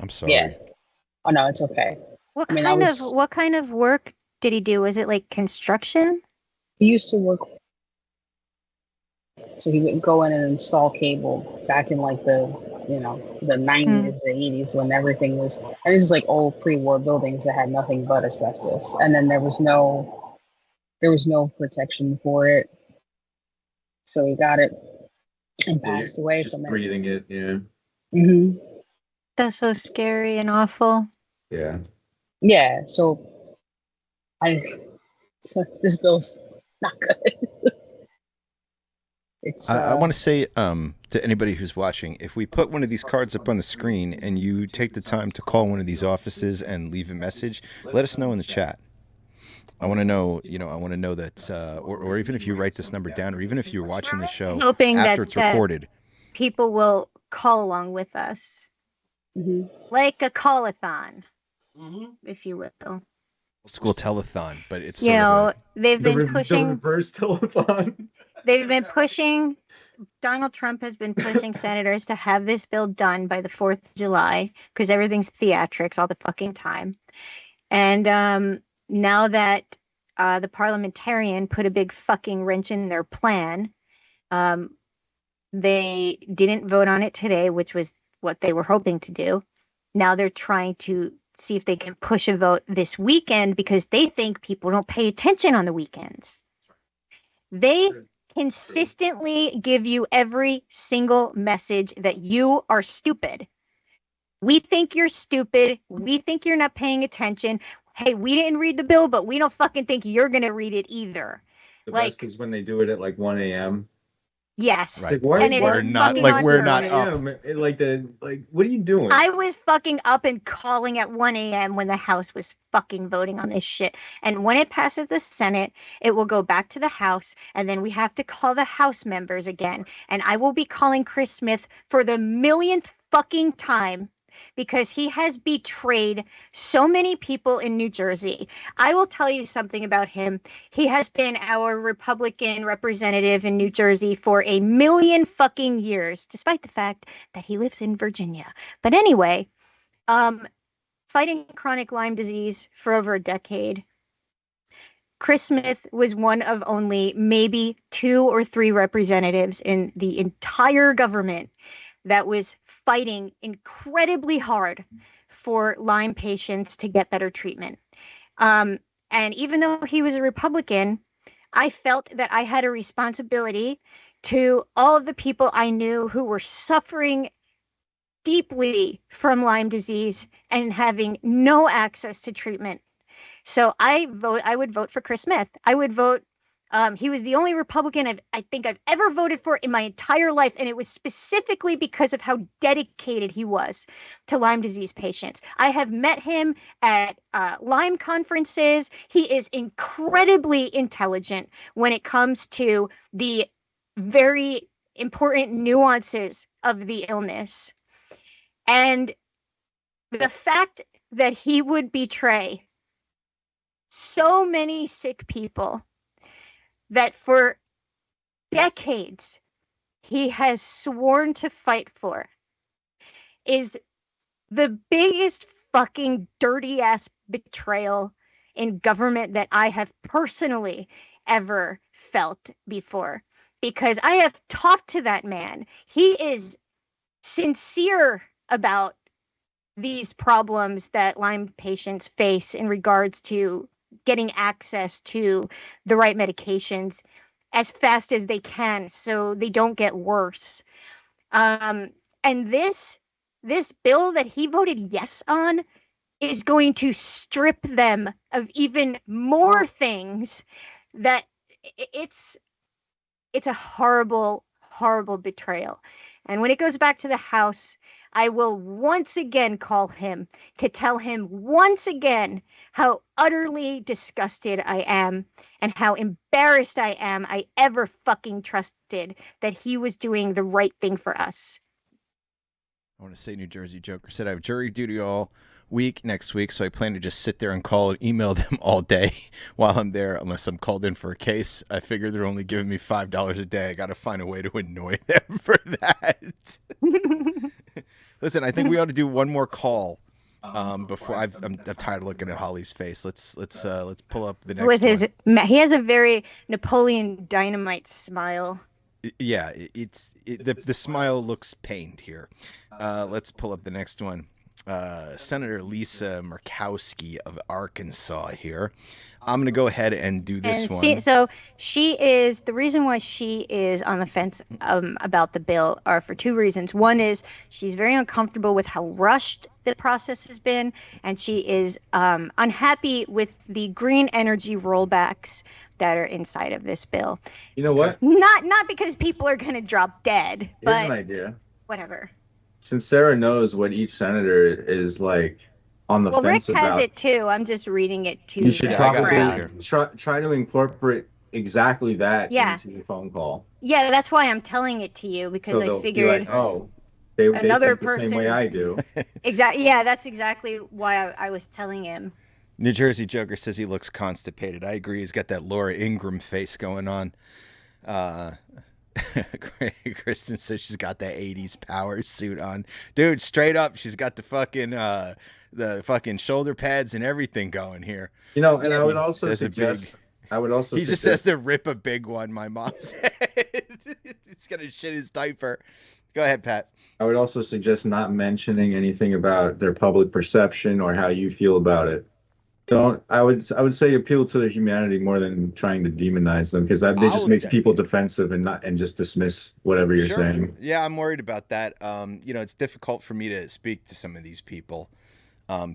Speaker 1: sorry.
Speaker 4: Yeah. Oh no, it's okay.
Speaker 2: What kind of work did he do? Was it like construction?
Speaker 4: He used to work. So he would go in and install cable back in like the 90s, the 80s, when everything was, and this is like old pre-war buildings that had nothing but asbestos. And then there was no there was no protection for it, so he got it and passed away
Speaker 3: just
Speaker 4: from it.
Speaker 3: Breathing it, yeah.
Speaker 4: Mm-hmm.
Speaker 2: That's so scary and awful.
Speaker 3: Yeah.
Speaker 4: Yeah. So this bill's not good. It's.
Speaker 1: I want to say to anybody who's watching, if we put one of these cards up on the screen and you take the time to call one of these offices and leave a message, let us know in the chat. I want to know, I want to know that, or even if you write this number down, or even if you're watching the show
Speaker 2: hoping
Speaker 1: after
Speaker 2: that,
Speaker 1: it's recorded.
Speaker 2: People will call along with us.
Speaker 4: Mm-hmm.
Speaker 2: Like a call-a-thon, if you will.
Speaker 1: Old school telethon, but it's
Speaker 2: they've been
Speaker 3: The
Speaker 2: pushing
Speaker 3: reverse telethon.
Speaker 2: They've been pushing. Donald Trump has been pushing senators to have this bill done by the 4th of July because everything's theatrics all the fucking time. And now that the parliamentarian put a big fucking wrench in their plan, they didn't vote on it today, which was what they were hoping to do. Now they're trying to see if they can push a vote this weekend because they think people don't pay attention on the weekends. They consistently give you every single message that you are stupid. We think you're stupid. We think you're not paying attention. Hey, we didn't read the bill, but we don't fucking think you're going to read it either.
Speaker 3: The best is when they do it at like 1 a.m.
Speaker 2: Yes.
Speaker 1: Right.
Speaker 2: And
Speaker 1: we're not up.
Speaker 3: Like what are you doing?
Speaker 2: I was fucking up and calling at 1 a.m. when the House was fucking voting on this shit. And when it passes the Senate, it will go back to the House, and then we have to call the House members again. And I will be calling Chris Smith for the millionth fucking time because he has betrayed so many people in New Jersey. I will tell you something about him. He has been our Republican representative in New Jersey for a million fucking years, despite the fact that he lives in Virginia. But anyway, fighting chronic Lyme disease for over a decade. Chris Smith was one of only maybe 2 or 3 representatives in the entire government that was fighting incredibly hard for Lyme patients to get better treatment. And even though he was a Republican, I felt that I had a responsibility to all of the people I knew who were suffering deeply from Lyme disease and having no access to treatment. So I would vote for Chris Smith. I would vote. He was the only Republican I think I've ever voted for in my entire life. And it was specifically because of how dedicated he was to Lyme disease patients. I have met him at Lyme conferences. He is incredibly intelligent when it comes to the very important nuances of the illness. And the fact that he would betray so many sick people that for decades he has sworn to fight for is the biggest fucking dirty ass betrayal in government that I have personally ever felt before. Because I have talked to that man. He is sincere about these problems that Lyme patients face in regards to getting access to the right medications as fast as they can so they don't get worse. And this bill that he voted yes on is going to strip them of even more things that it's a horrible, horrible betrayal. And when it goes back to the House, I will once again call him to tell him once again how utterly disgusted I am and how embarrassed I am I ever fucking trusted that he was doing the right thing for us.
Speaker 1: I want to say New Jersey Joker said I have jury duty all week next week, so I plan to just sit there and call and email them all day while I'm there, unless I'm called in for a case. I figure they're only giving me $5 a day. I got to find a way to annoy them for that. Listen, I think we ought to do one more call before I'm tired of looking at Holly's face. Let's pull up the next
Speaker 2: with his
Speaker 1: one.
Speaker 2: He has a very Napoleon Dynamite smile.
Speaker 1: Yeah, the smile looks pained here. Let's pull up the next one. Senator Lisa Murkowski of Arkansas here. I'm going to go ahead and do this one.
Speaker 2: So she is, the reason why she is on the fence about the bill are for two reasons. One is she's very uncomfortable with how rushed the process has been, and she is unhappy with the green energy rollbacks that are inside of this bill.
Speaker 3: You know what?
Speaker 2: Not because people are going to drop dead, but
Speaker 3: Here's an idea.
Speaker 2: Whatever.
Speaker 3: Since Sarah knows what each senator is like on the fence
Speaker 2: Rick
Speaker 3: about,
Speaker 2: has it too. I'm just reading it too.
Speaker 3: you should probably
Speaker 1: it
Speaker 3: try to incorporate exactly that into the phone call.
Speaker 2: Yeah, that's why I'm telling it to you, because
Speaker 3: So
Speaker 2: I figured
Speaker 3: like, oh, they
Speaker 2: another
Speaker 3: think the same way I do.
Speaker 2: Exactly. Yeah, that's exactly why I was telling him.
Speaker 1: New Jersey Joker says he looks constipated. I agree. He's got that Laura Ingraham face going on. Kristen says she's got that 80s power suit on. Dude, straight up, she's got the fucking shoulder pads and everything going here.
Speaker 3: You know, and I would also suggest...
Speaker 1: He just says to rip a big one, my mom said. It's going to shit his diaper. Go ahead, Pat.
Speaker 3: I would also suggest not mentioning anything about their public perception or how you feel about it. I would say appeal to their humanity more than trying to demonize them, because that just makes people defensive and just dismiss whatever you're saying.
Speaker 1: Yeah, I'm worried about that. It's difficult for me to speak to some of these people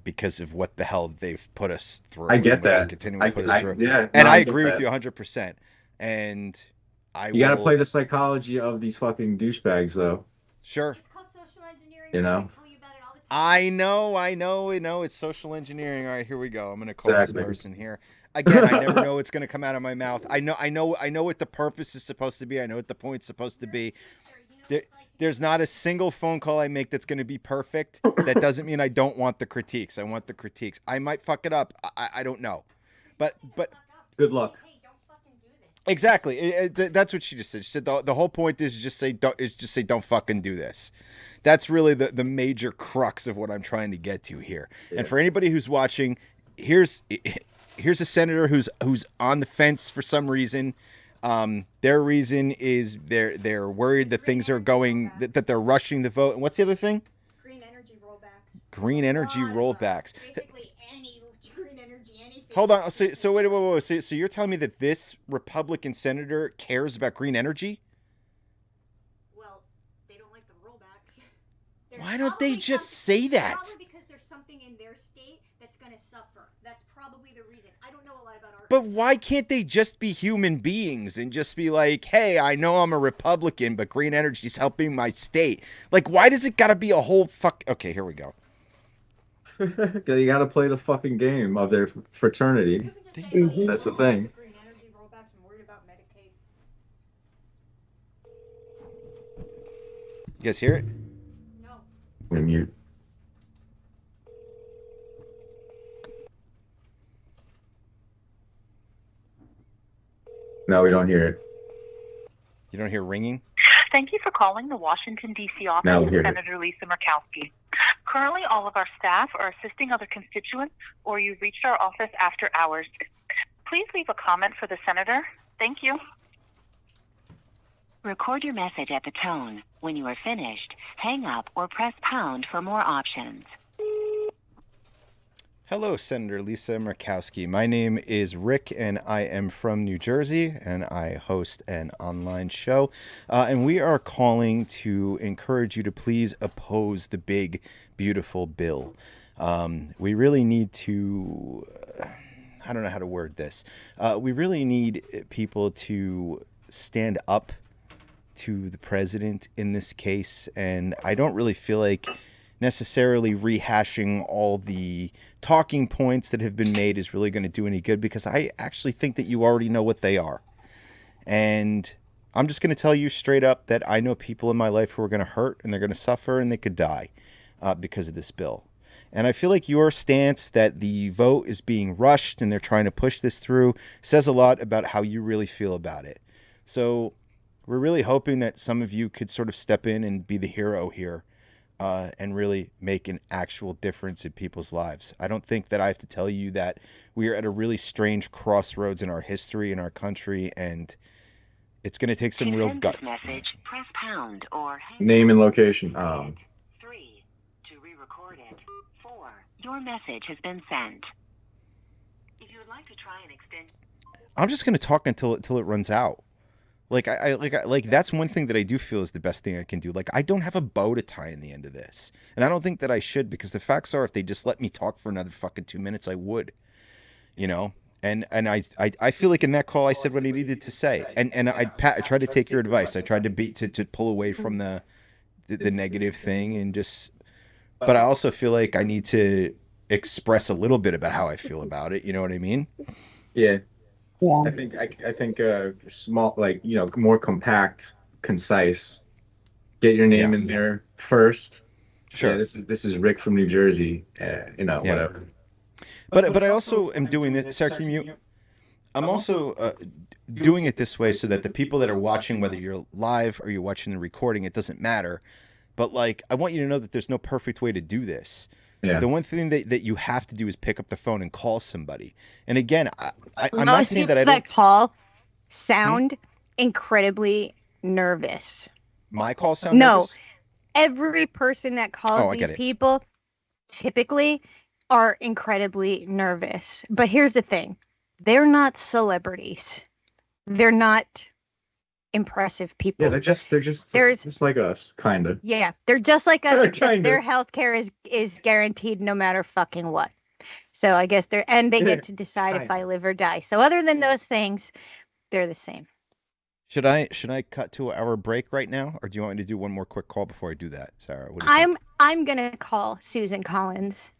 Speaker 1: because of what the hell they've put us through.
Speaker 3: I get that.
Speaker 1: Continuing to put us through.
Speaker 3: Yeah,
Speaker 1: and I agree with you 100%. And
Speaker 3: you got to play the psychology of these fucking douchebags, though.
Speaker 1: Sure.
Speaker 2: It's called social engineering.
Speaker 3: You know.
Speaker 1: I know. It's social engineering. All right, here we go. I'm gonna call this person here. Again, I never know what's gonna come out of my mouth. I know what the purpose is supposed to be. I know what the point's supposed to be. There's not a single phone call I make that's gonna be perfect. That doesn't mean I don't want the critiques. I want the critiques. I might fuck it up. I don't know, but
Speaker 3: good luck.
Speaker 1: Exactly. That's what she just said. She said the whole point is just say don't fucking do this. That's really the major crux of what I'm trying to get to here. Yeah. And for anybody who's watching, here's a senator who's on the fence for some reason. Their reason is they're worried that things are going that they're rushing the vote. And what's the other thing?
Speaker 2: Green energy rollbacks.
Speaker 1: Green energy rollbacks.
Speaker 2: Basically any green energy anything.
Speaker 1: Hold on. So wait. So you're telling me that this Republican senator cares about green energy? Why don't they just say that?
Speaker 2: Probably because there's something in their state that's going to suffer. That's probably the reason. I don't know a lot about our.
Speaker 1: But why can't they just be human beings and just be like, hey, I know I'm a Republican, but green energy is helping my state? Like, why does it got to be a whole fuck? Okay, here we go.
Speaker 3: You got to play the fucking game of their fraternity. That's the thing.
Speaker 2: Green energy rollbacks. I'm worried about Medicaid.
Speaker 1: You guys hear it?
Speaker 3: Mute. No, we don't hear it.
Speaker 1: You don't hear ringing?
Speaker 5: Thank you for calling the Washington, D.C. office
Speaker 3: Now we
Speaker 5: of
Speaker 3: hear it.
Speaker 5: Senator Lisa Murkowski. Currently, all of our staff are assisting other constituents, or you've reached our office after hours. Please leave a comment for the senator. Thank you. Record your message at the tone. When you are finished, hang up or press pound for more options.
Speaker 1: Hello, Senator Lisa Murkowski. My name is Rick, and I am from New Jersey, and I host an online show. And we are calling to encourage you to please oppose the big, beautiful bill. We really need to... I don't know how to word this. We really need people to stand up to the president in this case, and I don't really feel like necessarily rehashing all the talking points that have been made is really going to do any good, because I actually think that you already know what they are. And I'm just going to tell you straight up that I know people in my life who are going to hurt and they're going to suffer and they could die because of this bill. And I feel like your stance that the vote is being rushed and they're trying to push this through says a lot about how you really feel about it. So we're really hoping that some of you could sort of step in and be the hero here and really make an actual difference in people's lives. I don't think that I have to tell you that we are at a really strange crossroads in our history, in our country, and it's going to take some real guts.
Speaker 5: Message, press pound or
Speaker 3: name and location.
Speaker 5: 3 to re-record it. Your message has been sent. If you would like to try and extend...
Speaker 1: I'm just gonna talk until it runs out. Like that's one thing that I do feel is the best thing I can do. Like, I don't have a bow to tie in the end of this, and I don't think that I should, because the facts are, if they just let me talk for another fucking 2 minutes, I would, you know. And I feel like in that call I said what I needed to say, and I tried to take your advice. I tried to pull away from the negative thing, and just, but I also feel like I need to express a little bit about how I feel about it. You know what I mean?
Speaker 3: Yeah.
Speaker 4: Yeah.
Speaker 3: I think small, like, you know, more compact, concise. Get your name in there first.
Speaker 1: Sure.
Speaker 3: Yeah, this is Rick from New Jersey. You know, whatever.
Speaker 1: But I also am doing this. Sarah, can you mute? I'm also doing it this way so that the people that are watching, whether you're live or you're watching the recording, it doesn't matter. But, like, I want you to know that there's no perfect way to do this.
Speaker 3: Yeah.
Speaker 1: The one thing that you have to do is pick up the phone and call somebody. And again, I'm not saying that I don't...
Speaker 2: call sound incredibly nervous.
Speaker 1: My call sound nervous?
Speaker 2: Every person that calls these people typically are incredibly nervous. But here's the thing. They're not celebrities. They're not impressive people.
Speaker 3: Yeah, they're just like us, kind of.
Speaker 2: Yeah, they're just like us, except their healthcare is guaranteed no matter fucking what. So I guess they get to decide if I live or die. So other than those things, they're the same.
Speaker 1: Should I cut to our break right now, or do you want me to do one more quick call before I do that, Sarah? What do you think?
Speaker 2: I'm gonna call Susan Collins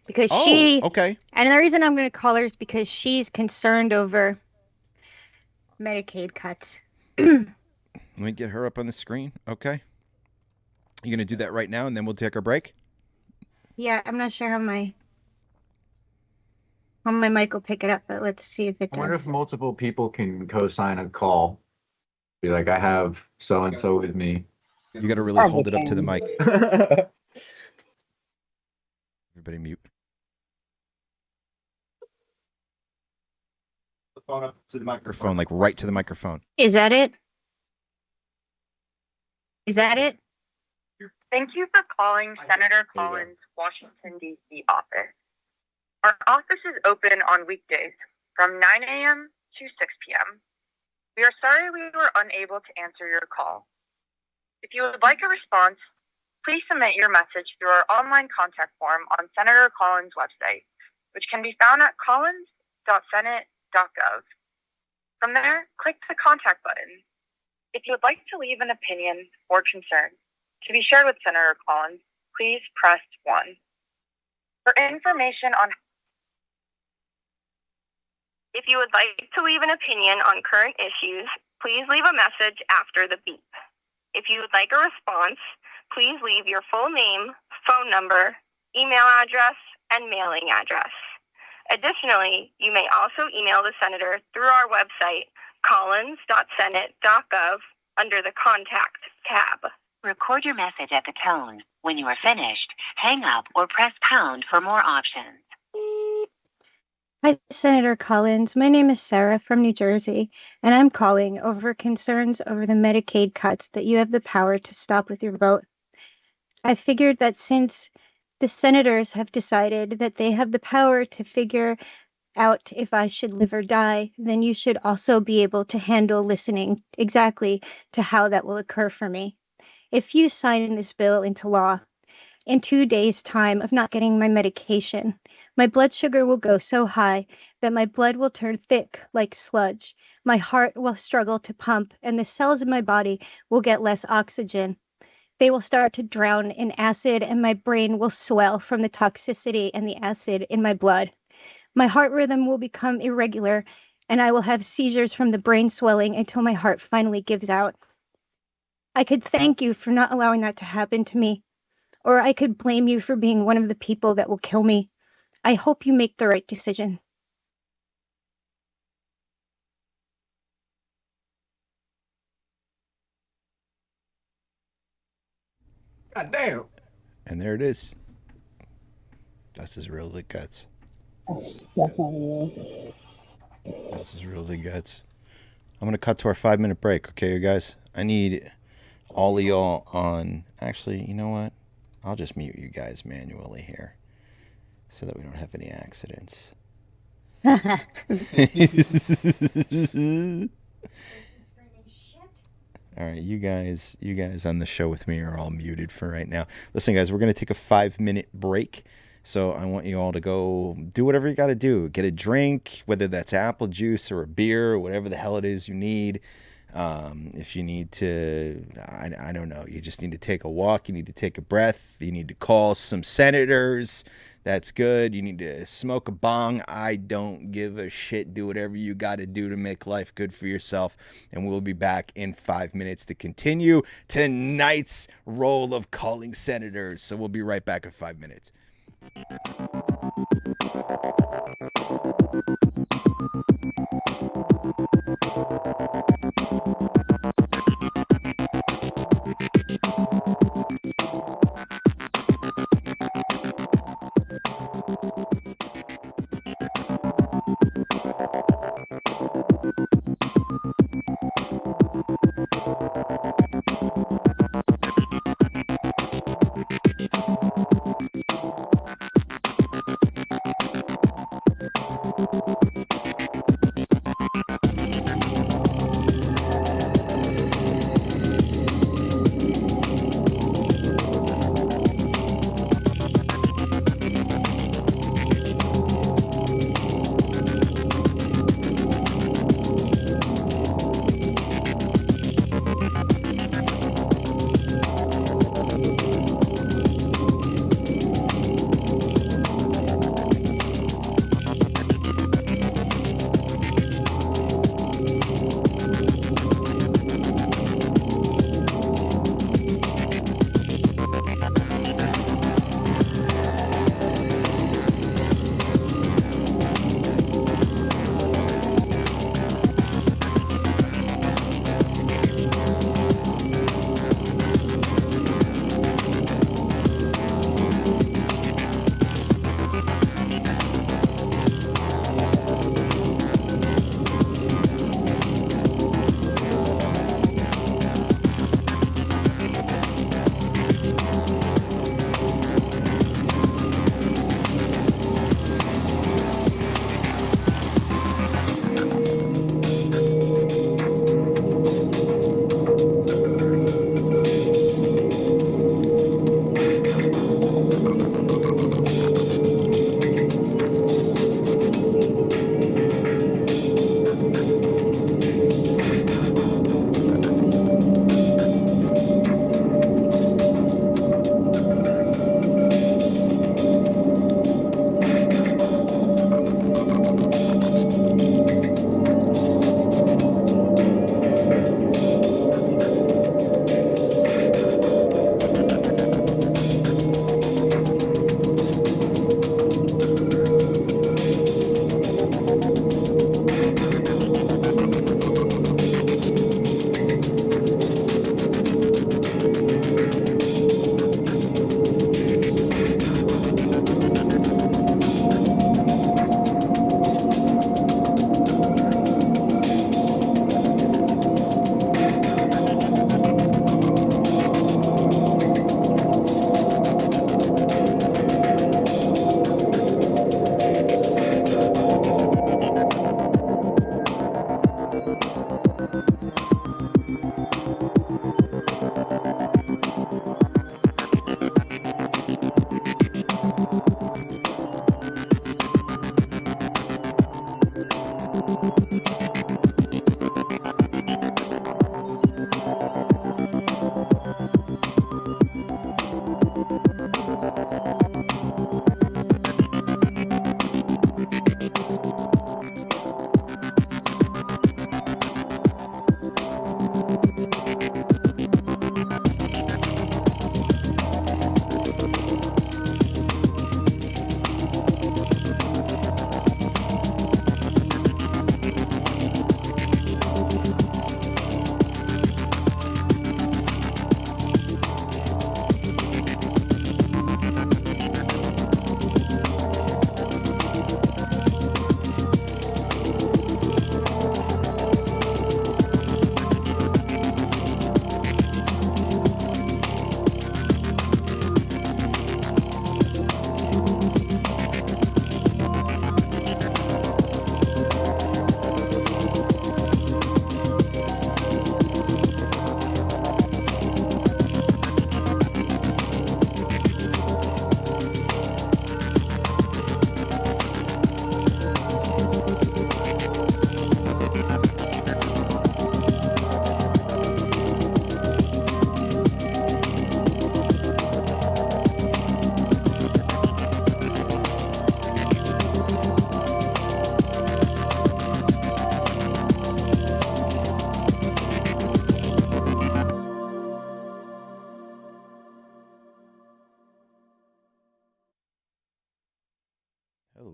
Speaker 2: because okay. And the reason I'm gonna call her is because she's concerned over Medicaid cuts.
Speaker 1: Let me get her up on the screen. Okay. You going to do that right now, and then we'll take our break?
Speaker 2: Yeah, I'm not sure how my mic will pick it up, but let's see if it does.
Speaker 3: I wonder if multiple people can co-sign a call. Be like, I have so-and-so with me.
Speaker 1: You got to really hold it up to the mic. Everybody mute. The phone up to the microphone, like right to the microphone.
Speaker 2: Is that it? Is that it?
Speaker 6: Thank you for calling Senator Collins' Washington, D.C. office. Our office is open on weekdays from 9 a.m. to 6 p.m. We are sorry we were unable to answer your call. If you would like a response, please submit your message through our online contact form on Senator Collins' website, which can be found at collins.senate.gov. From there, click the contact button. If you would like to leave an opinion or concern to be shared with Senator Collins, please press 1. For information on... If you would like to leave an opinion on current issues, please leave a message after the beep. If you would like a response, please leave your full name, phone number, email address, and mailing address. Additionally, you may also email the Senator through our website, collins.senate.gov, under the Contact tab.
Speaker 5: Record your message at the tone. When you are finished, hang up or press pound for more options.
Speaker 2: Hi, Senator Collins. My name is Sarah from New Jersey, and I'm calling over concerns over the Medicaid cuts that you have the power to stop with your vote. I figured that since the senators have decided that they have the power to figure out if I should live or die, then you should also be able to handle listening exactly to how that will occur for me. If you sign this bill into law, in 2 days' time of not getting my medication, my blood sugar will go so high that my blood will turn thick like sludge. My heart will struggle to pump, and the cells in my body will get less oxygen. They will start to drown in acid, and my brain will swell from the toxicity and the acid in my blood. My heart rhythm will become irregular, and I will have seizures from the brain swelling until my heart finally gives out. I could thank you for not allowing that to happen to me, or I could blame you for being one of the people that will kill me. I hope you make the right decision.
Speaker 3: God damn.
Speaker 1: And there it is. That's as real as it gets.
Speaker 4: That's definitely real.
Speaker 1: That's as real as it gets. I'm going to cut to our 5-minute break, okay, you guys? I need all of y'all on... Actually, you know what? I'll just mute you guys manually here. so that we don't have any accidents. All right, you guys on the show with me are all muted for right now. Listen, guys, we're going to take a 5-minute break. So I want you all to go do whatever you got to do. Get a drink, whether that's apple juice or a beer or whatever the hell it is you need. If you need to, I don't know, you just need to take a walk. You need to take a breath. You need to call some senators. That's good. You need to smoke a bong. I don't give a shit. Do whatever you got to do to make life good for yourself. And we'll be back in 5 minutes to continue tonight's role of calling senators. So we'll be right back in 5 minutes.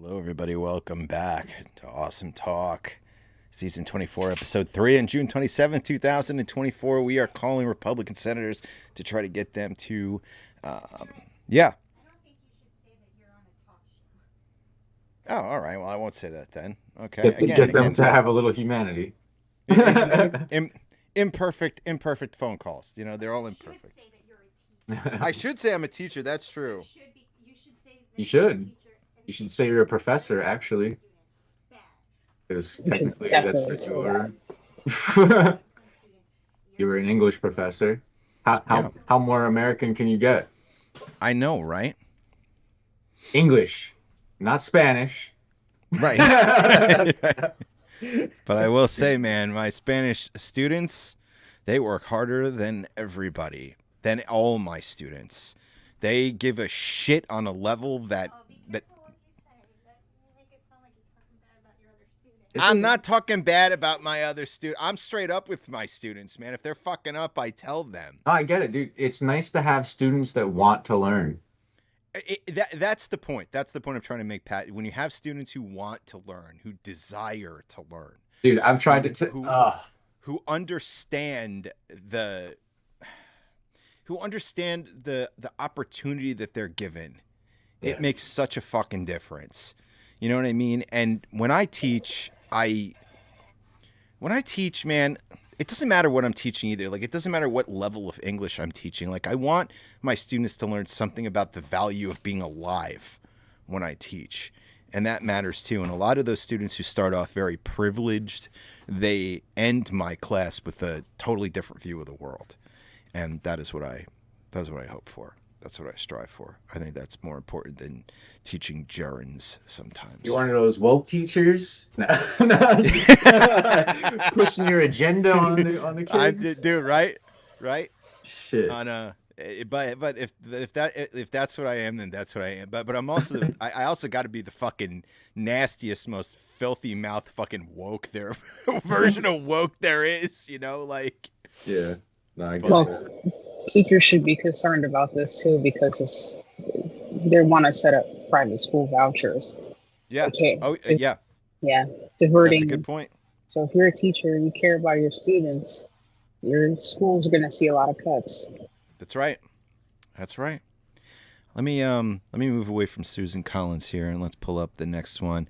Speaker 1: Hello, everybody. Welcome back to Awesome Talk, Season 24, Episode 3. On June 27th, 2024, we are calling Republican senators to try to get them to, yeah. Oh, all right. Well, I won't say that then. Okay.
Speaker 3: Get them to have a little humanity.
Speaker 1: Imperfect phone calls. You know, they're all imperfect. I should say I'm a teacher. That's true.
Speaker 3: You should. You should say you're a professor, actually. Because technically that's your... You were an English professor. How more American can you get?
Speaker 1: I know, right?
Speaker 3: English, not Spanish.
Speaker 1: Right. But I will say, man, my Spanish students, they work harder than everybody, than all my students. They give a shit on a level that I'm not talking bad about my other students. I'm straight up with my students, man. If they're fucking up, I tell them.
Speaker 3: Oh, I get it, dude. It's nice to have students that want to learn.
Speaker 1: That's the point. That's the point I'm trying to make, Pat. When you have students who want to learn, who desire to learn.
Speaker 3: Dude, I've tried
Speaker 1: who understand the opportunity that they're given. Yeah. It makes such a fucking difference. You know what I mean? And when I teach, man, it doesn't matter what I'm teaching either. Like, it doesn't matter what level of English I'm teaching. Like, I want my students to learn something about the value of being alive when I teach. And that matters too. And a lot of those students who start off very privileged, they end my class with a totally different view of the world. And that's what I hope for. That's what I strive for. I think that's more important than teaching gerunds sometimes.
Speaker 3: You're one of those woke teachers? Pushing your agenda on the kids?
Speaker 1: Dude, right?
Speaker 3: Shit.
Speaker 1: But if that's what I am, then that's what I am. But I'm also I also got to be the fucking nastiest, most filthy mouth fucking woke there version of woke there is, you know, like.
Speaker 3: Yeah. No, I get that.
Speaker 4: Teachers should be concerned about this too, because they want to set up private school vouchers.
Speaker 1: Yeah.
Speaker 4: Okay.
Speaker 1: Oh, yeah.
Speaker 4: Yeah. Diverting.
Speaker 1: That's a good point.
Speaker 4: So if you're a teacher and you care about your students, your school's going to see a lot of cuts.
Speaker 1: That's right. Let me move away from Susan Collins here and let's pull up the next one.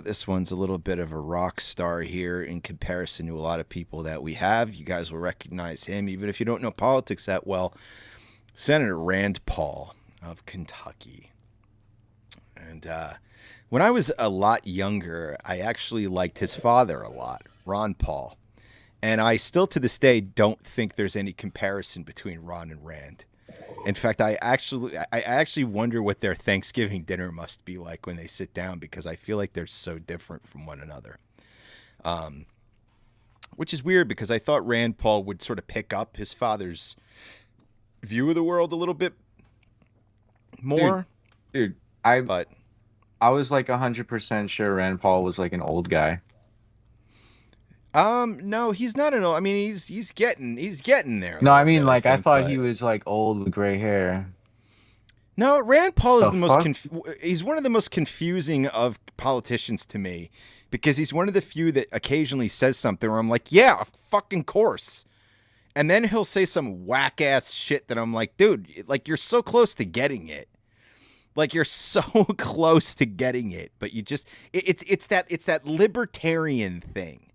Speaker 1: This one's a little bit of a rock star here in comparison to a lot of people that we have. You guys will recognize him, even if you don't know politics that well. Senator Rand Paul of Kentucky. And when I was a lot younger, I actually liked his father a lot, Ron Paul. And I still to this day don't think there's any comparison between Ron and Rand. In fact, I actually wonder what their Thanksgiving dinner must be like when they sit down, because I feel like they're so different from one another. Which is weird, because I thought Rand Paul would sort of pick up his father's view of the world a little bit more.
Speaker 3: Dude, I was like 100% sure Rand Paul was like an old guy.
Speaker 1: No, he's not an old. I mean, he's getting there.
Speaker 3: No, I mean, like, I thought he was like old with gray hair.
Speaker 1: No, Rand Paul is he's one of the most confusing of politicians to me, because he's one of the few that occasionally says something where I'm like, yeah, of fucking course. And then he'll say some whack ass shit that I'm like, dude, like, you're so close to getting it. Like, you're so close to getting it, but you just it's that libertarian thing.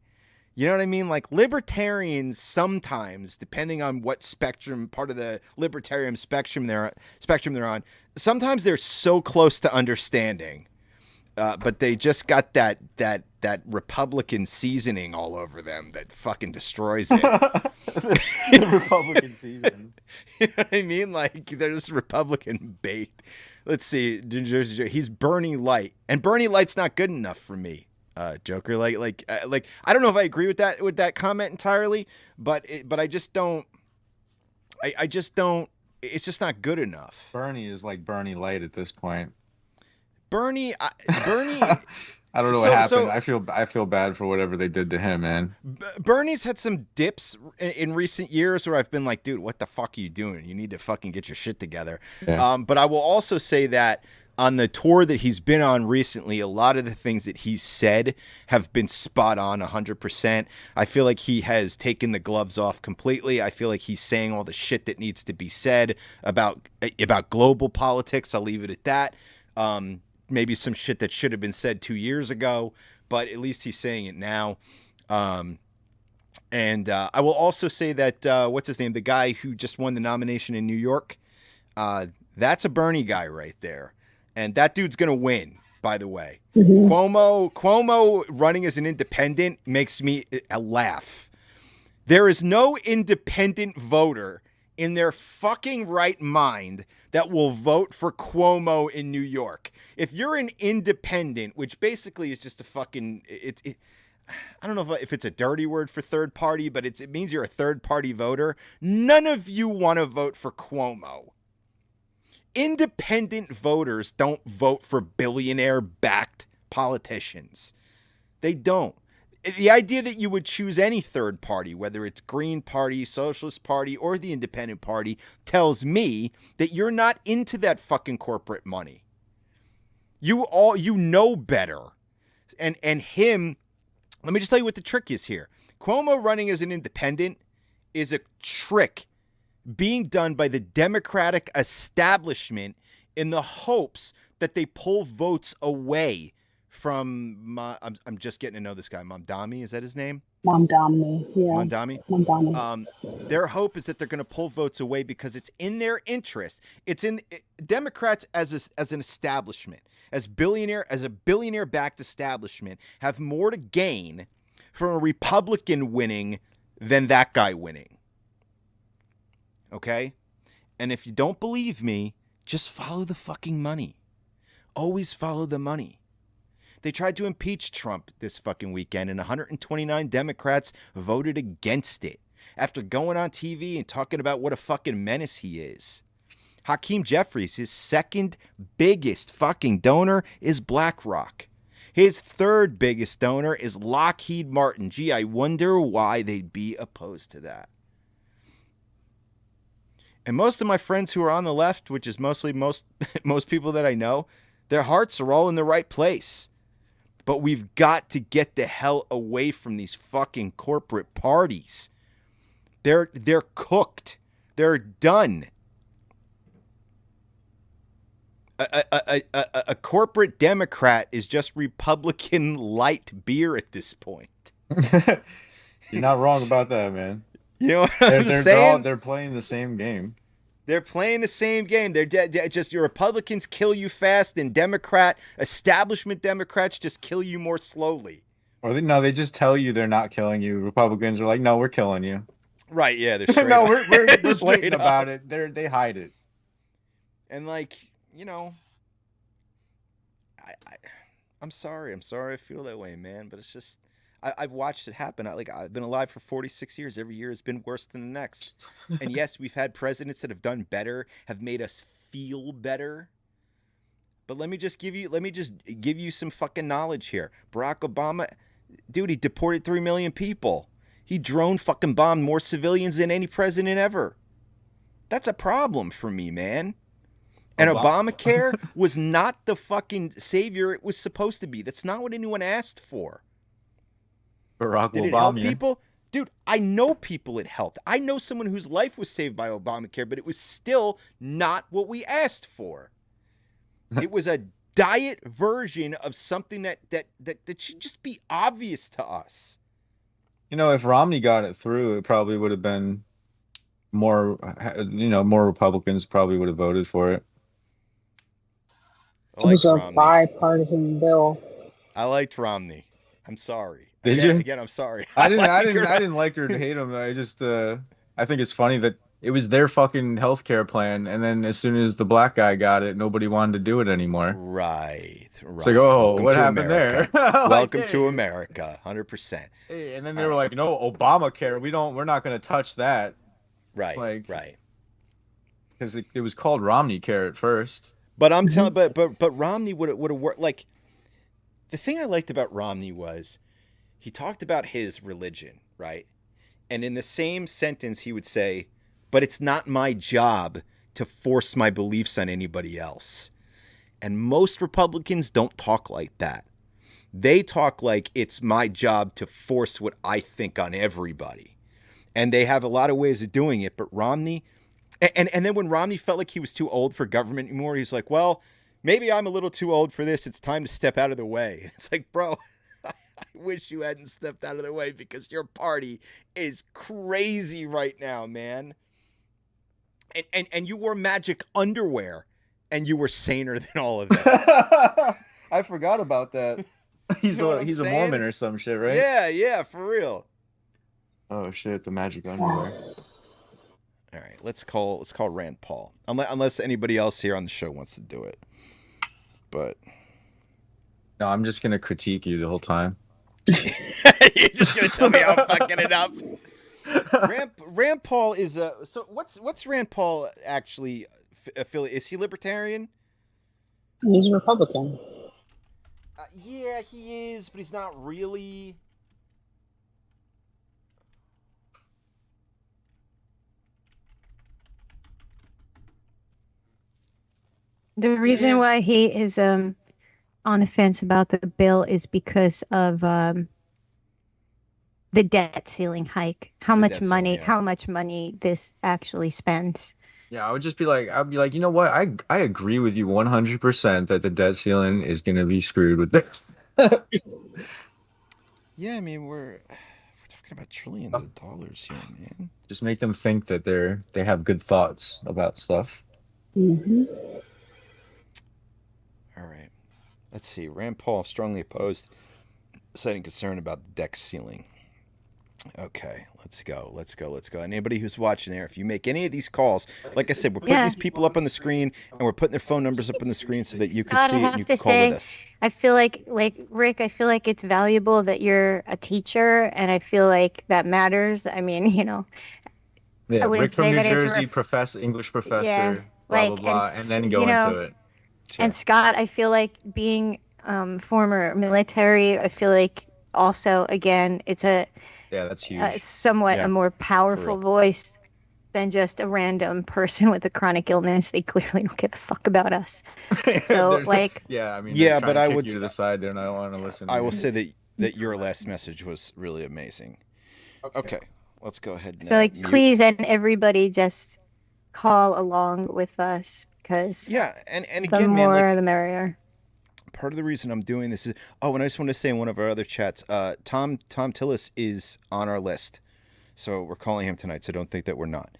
Speaker 1: You know what I mean? Like, libertarians sometimes, depending on what part of the libertarian spectrum they're on, sometimes they're so close to understanding, but they just got that Republican seasoning all over them that fucking destroys it.
Speaker 3: The Republican seasoning.
Speaker 1: You know what I mean? Like, they're just Republican bait. Let's see, New Jersey, he's Bernie Light, and Bernie Light's not good enough for me. Joker, like I don't know if I agree with that comment entirely, but I just don't. I just don't. It's just not good enough.
Speaker 3: Bernie is like Bernie Light at this point.
Speaker 1: Bernie.
Speaker 3: I don't know what happened. I feel bad for whatever they did to him, man.
Speaker 1: Bernie's had some dips in recent years where I've been like, dude, what the fuck are you doing? You need to fucking get your shit together. Yeah. But I will also say that on the tour that he's been on recently, a lot of the things that he's said have been spot on 100%. I feel like he has taken the gloves off completely. I feel like he's saying all the shit that needs to be said about global politics. I'll leave it at that. Maybe some shit that should have been said 2 years ago, but at least he's saying it now. And I will also say that, what's his name? The guy who just won the nomination in New York. That's a Bernie guy right there. And that dude's going to win, by the way.
Speaker 4: Mm-hmm.
Speaker 1: Cuomo running as an independent makes me laugh. There is no independent voter in their fucking right mind that will vote for Cuomo in New York. If you're an independent, which basically is just a fucking... I don't know if it's a dirty word for third party, but it means you're a third party voter. None of you want to vote for Cuomo. Independent voters don't vote for billionaire-backed politicians. They don't. The idea that you would choose any third party, whether it's Green Party, Socialist Party, or the Independent Party, tells me that you're not into that fucking corporate money. You know better. And him, let me just tell you what the trick is here. Cuomo running as an independent is a trick being done by the Democratic establishment in the hopes that they pull votes away from I'm just getting to know this guy, Mamdani, is that his name?
Speaker 4: Mamdani, yeah.
Speaker 1: Mamdani. Their hope is that they're going to pull votes away because it's in their interest. It's in Democrats as an establishment, as a billionaire-backed establishment, have more to gain from a Republican winning than that guy winning. Okay? And if you don't believe me, just follow the fucking money. Always follow the money. They tried to impeach Trump this fucking weekend, and 129 Democrats voted against it after going on TV and talking about what a fucking menace he is. Hakeem Jeffries, his second biggest fucking donor is BlackRock. His third biggest donor is Lockheed Martin. Gee, I wonder why they'd be opposed to that. And most of my friends who are on the left, which is mostly most people that I know, their hearts are all in the right place. But we've got to get the hell away from these fucking corporate parties. They're cooked. They're done. A corporate Democrat is just Republican light beer at this point.
Speaker 7: You're not wrong about that, man.
Speaker 1: You know what I'm saying?
Speaker 7: They're playing the same game.
Speaker 1: They're playing the same game. They're just your Republicans kill you fast, and establishment Democrats just kill you more slowly.
Speaker 7: Or they just tell you they're not killing you. Republicans are like, no, we're killing you.
Speaker 1: Right? Yeah, they're straight
Speaker 7: no,
Speaker 1: up.
Speaker 7: we're blatant about it. They hide it.
Speaker 1: And I'm sorry. I feel that way, man. But it's just. I've watched it happen. I've been alive for 46 years. Every year has been worse than the next. And yes, we've had presidents that have done better, have made us feel better. But let me just give you some fucking knowledge here. Barack Obama, dude, he deported 3 million people. He drone fucking bombed more civilians than any president ever. That's a problem for me, man. And Obamacare was not the fucking savior it was supposed to be. That's not what anyone asked for.
Speaker 7: Barack
Speaker 1: Did
Speaker 7: Obama.
Speaker 1: It help people? Dude, I know people it helped. I know someone whose life was saved by Obamacare, but it was still not what we asked for. It was a diet version of something that should just be obvious to us.
Speaker 7: If Romney got it through, it probably would have been more Republicans probably would have voted for it.
Speaker 4: It was a bipartisan bill.
Speaker 1: I liked Romney. I'm sorry.
Speaker 7: Did you?
Speaker 1: Again, I'm sorry.
Speaker 7: I didn't like her or hate him. I just I think it's funny that it was their fucking healthcare plan, and then as soon as the black guy got it, nobody wanted to do it anymore.
Speaker 1: Right.
Speaker 7: It's like, what happened
Speaker 1: America.
Speaker 7: there?
Speaker 1: Welcome to America, 100%.
Speaker 7: Hey, and then they were like, no, Obamacare, we're not going to touch that.
Speaker 1: Right. Right.
Speaker 7: Because it was called Romney Care at first.
Speaker 1: But I'm telling, but Romney would have worked. Like, the thing I liked about Romney was he talked about his religion, right? And in the same sentence, he would say, but it's not my job to force my beliefs on anybody else. And most Republicans don't talk like that. They talk like it's my job to force what I think on everybody. And they have a lot of ways of doing it. But Romney, and then when Romney felt like he was too old for government anymore, he's like, well, maybe I'm a little too old for this. It's time to step out of the way. It's like, bro, I wish you hadn't stepped out of the way because your party is crazy right now, man. And you wore magic underwear and you were saner than all of that.
Speaker 7: I forgot about that. He's a Mormon or some shit, right?
Speaker 1: Yeah, for real.
Speaker 7: Oh shit, the magic underwear.
Speaker 1: All right, let's call Rand Paul. Unless anybody else here on the show wants to do it. But
Speaker 7: no, I'm just gonna critique you the whole time.
Speaker 1: You're just gonna tell me how I'm fucking it up. Rand Paul is so what's Rand Paul actually affiliate? Is he libertarian?
Speaker 4: He's a Republican.
Speaker 1: Yeah, he is, but he's not really.
Speaker 2: The reason why he is on the fence about the bill is because of the debt ceiling hike. How much money this actually spends.
Speaker 7: Yeah, I'd be like, you know what? I agree with you 100% that the debt ceiling is going to be screwed with this.
Speaker 1: Yeah, I mean we're talking about trillions of dollars here, man.
Speaker 7: Just make them think that they have good thoughts about stuff.
Speaker 4: Mm-hmm.
Speaker 1: All right. Let's see. Rand Paul strongly opposed, citing concern about the debt ceiling. Okay, let's go. Anybody who's watching there, if you make any of these calls, like I said, we're putting these people up on the screen and we're putting their phone numbers up on the screen so that you can see it and you can call with us.
Speaker 2: I feel like Rick, I feel like it's valuable that you're a teacher, and I feel like that matters. I mean,
Speaker 7: Yeah, Rick from New Jersey, English professor, blah, blah, blah, and then go into it.
Speaker 2: Sure. And Scott, I feel like being former military, I feel like also, again, it's
Speaker 7: that's huge.
Speaker 2: It's somewhat a more powerful voice than just a random person with a chronic illness. They clearly don't give a fuck about us. So, like,
Speaker 1: but I would
Speaker 7: you to the side. They don't want to listen.
Speaker 1: I will say that your last message was really amazing. Okay, let's go ahead.
Speaker 2: So, like, please, and everybody, just call along with us because
Speaker 1: and again,
Speaker 2: the more
Speaker 1: man,
Speaker 2: the merrier.
Speaker 1: Part of the reason I'm doing this is and I just want to say in one of our other chats, Tom Tillis is on our list, so we're calling him tonight. So don't think that we're not.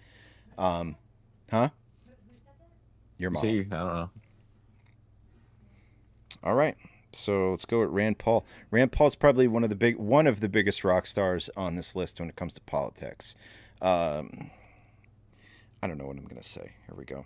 Speaker 1: Your mom.
Speaker 7: See, I don't know.
Speaker 1: All right, so let's go with Rand Paul. Rand Paul's probably one of the biggest rock stars on this list when it comes to politics. I don't know what I'm gonna say. Here we go.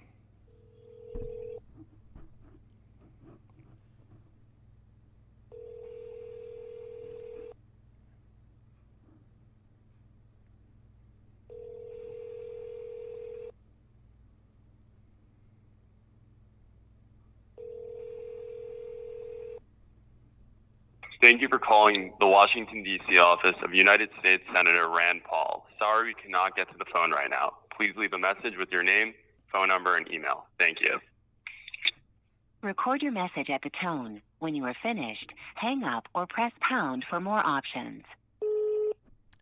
Speaker 8: Thank you for calling the Washington, D.C. office of United States Senator Rand Paul. Sorry we cannot get to the phone right now. Please leave a message with your name, phone number, and email. Thank you.
Speaker 9: Record your message at the tone. When you are finished, hang up or press pound for more options.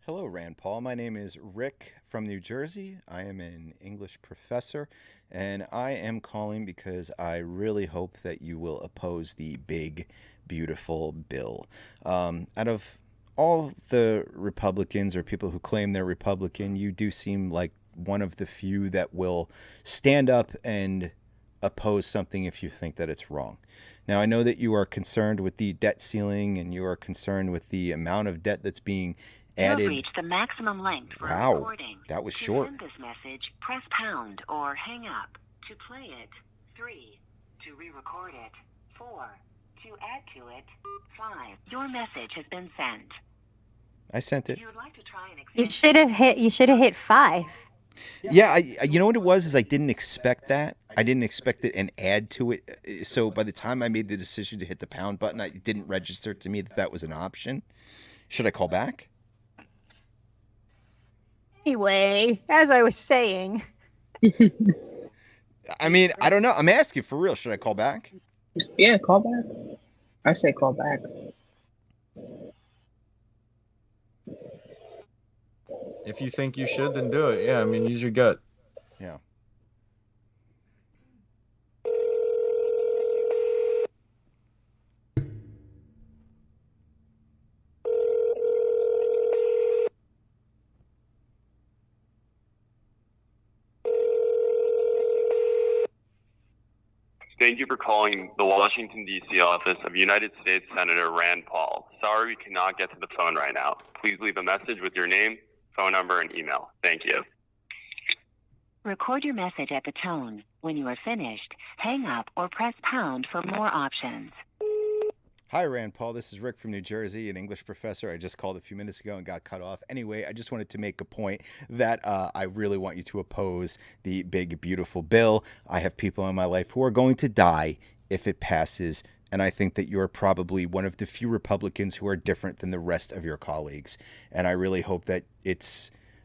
Speaker 1: Hello, Rand Paul. My name is Rick from New Jersey. I am an English professor, and I am calling because I really hope that you will oppose the big, beautiful bill. Out of all the Republicans or people who claim they're Republican, you do seem like one of the few that will stand up and oppose something if you think that it's wrong. Now, I know that you are concerned with the debt ceiling and you are concerned with the amount of debt that's being added.
Speaker 9: You have reached the maximum length for
Speaker 1: Wow,
Speaker 9: recording.
Speaker 1: that was short.
Speaker 9: To send this message, press pound or hang up. To play it, 3. To re-record it, 4. To add to it, 5. Your message has been sent.
Speaker 1: I sent it.
Speaker 9: If you would like to try an
Speaker 2: You should have hit 5.
Speaker 1: Yeah, you know what it was is I didn't expect that. I didn't expect it and add to it. So by the time I made the decision to hit the pound button, it didn't register to me that that was an option. Should I call back?
Speaker 2: Anyway, as I was saying.
Speaker 1: I mean, I don't know. I'm asking for real. Should I call back?
Speaker 4: Yeah, call back. I say call back.
Speaker 7: If you think you should, then do it. Yeah, I mean, use your gut.
Speaker 1: Yeah.
Speaker 8: Thank you for calling the Washington, D.C. office of United States Senator Rand Paul. Sorry we cannot get to the phone right now. Please leave a message with your name, phone number, and email. Thank you.
Speaker 9: Record your message at the tone. When you are finished, hang up or press pound for more options.
Speaker 1: Hi, Rand Paul. This is Rick from New Jersey, an English professor. I just called a few minutes ago and got cut off. Anyway, I just wanted to make a point that I really want you to oppose the big, beautiful bill. I have people in my life who are going to die if it passes. And I think that you're probably one of the few Republicans who are different than the rest of your colleagues. And I really hope that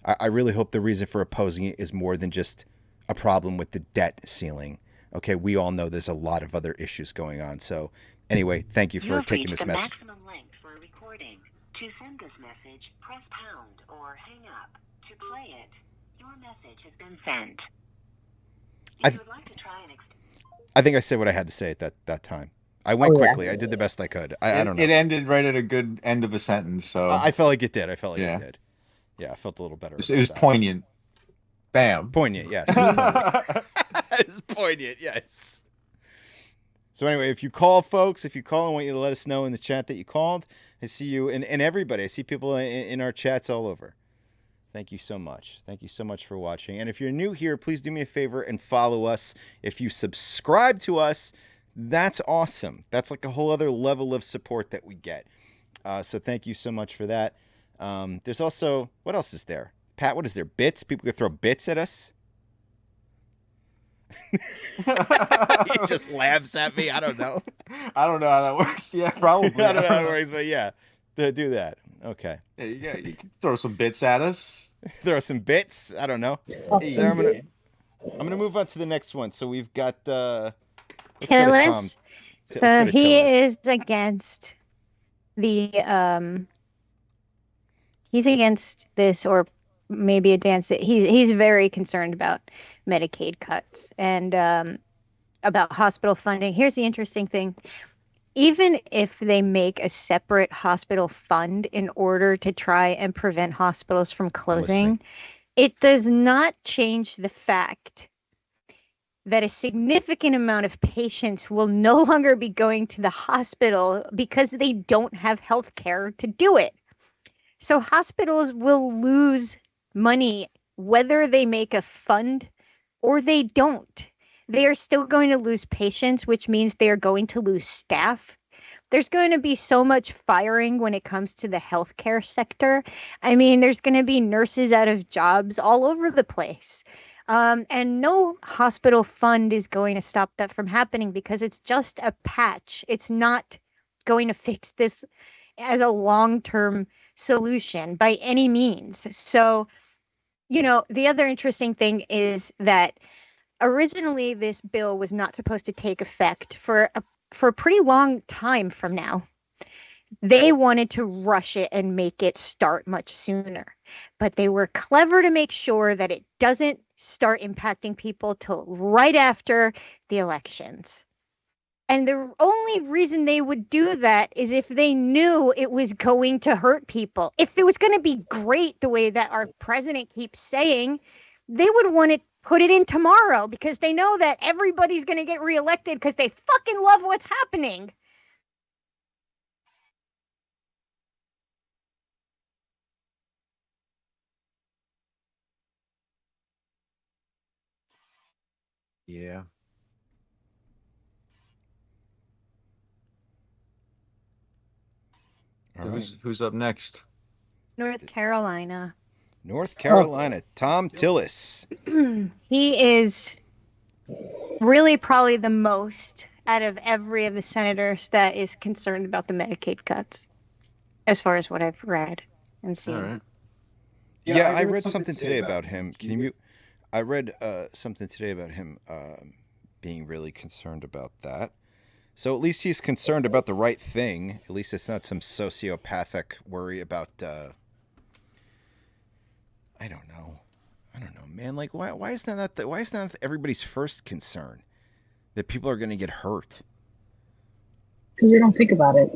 Speaker 1: I really hope the reason for opposing it is more than just a problem with the debt ceiling. Okay, we all know there's a lot of other issues going on. So anyway, thank you for taking this message.
Speaker 9: Maximum length for a recording. To send this message, press pound or hang up. To play it, your message has been sent. If you would like to try
Speaker 1: I think I said what I had to say at that time. I went quickly. I did the best I could. I don't know.
Speaker 7: It ended right at a good end of a sentence, so
Speaker 1: I felt like it did. It did. Yeah, I felt a little better.
Speaker 7: It was poignant. Bam.
Speaker 1: Poignant, yes. It was poignant. It was poignant, yes. So anyway, if you call, folks, I want you to let us know in the chat that you called. I see you and everybody. I see people in our chats all over. Thank you so much. Thank you so much for watching. And if you're new here, please do me a favor and follow us. If you subscribe to us, that's awesome. That's like a whole other level of support that we get. So thank you so much for that. There's also, what else is there? Pat, what is there? Bits? People could throw bits at us? He just laughs at me. I don't know.
Speaker 7: I don't know how that works. Yeah, probably.
Speaker 1: I don't know how it works, but yeah, do that. Okay.
Speaker 7: Yeah, you can throw some bits at us.
Speaker 1: Throw some bits. I don't know. So I'm gonna move on to the next one. So we've got
Speaker 2: Tillis. So he is against the he's against this, or maybe against it. He's very concerned about Medicaid cuts and about hospital funding. Here's the interesting thing. Even if they make a separate hospital fund in order to try and prevent hospitals from closing, it does not change the fact that a significant amount of patients will no longer be going to the hospital because they don't have health care to do it. So hospitals will lose money whether they make a fund or they don't. They are still going to lose patients, which means they are going to lose staff. There's going to be so much firing when it comes to the healthcare sector. I mean, there's going to be nurses out of jobs all over the place. And no hospital fund is going to stop that from happening because it's just a patch. It's not going to fix this as a long-term solution by any means. So, the other interesting thing is that originally this bill was not supposed to take effect for a pretty long time from now. They wanted to rush it and make it start much sooner, but they were clever to make sure that it doesn't start impacting people till right after the elections. And the only reason they would do that is if they knew it was going to hurt people. If it was going to be great the way that our president keeps saying, they would want to put it in tomorrow because they know that everybody's going to get reelected because they fucking love what's happening.
Speaker 7: Yeah. Who's up next?
Speaker 2: North Carolina.
Speaker 1: Tom Tillis.
Speaker 2: He is really probably the most out of every of the senators that is concerned about the Medicaid cuts, as far as what I've read and seen.
Speaker 7: All right.
Speaker 1: Yeah, I read something today about him. Can you mute? I read something today about him being really concerned about that. So at least he's concerned about the right thing. At least it's not some sociopathic worry about, I don't know, man. Like, why is that everybody's first concern? That people are going to get hurt.
Speaker 4: Because they don't think about it.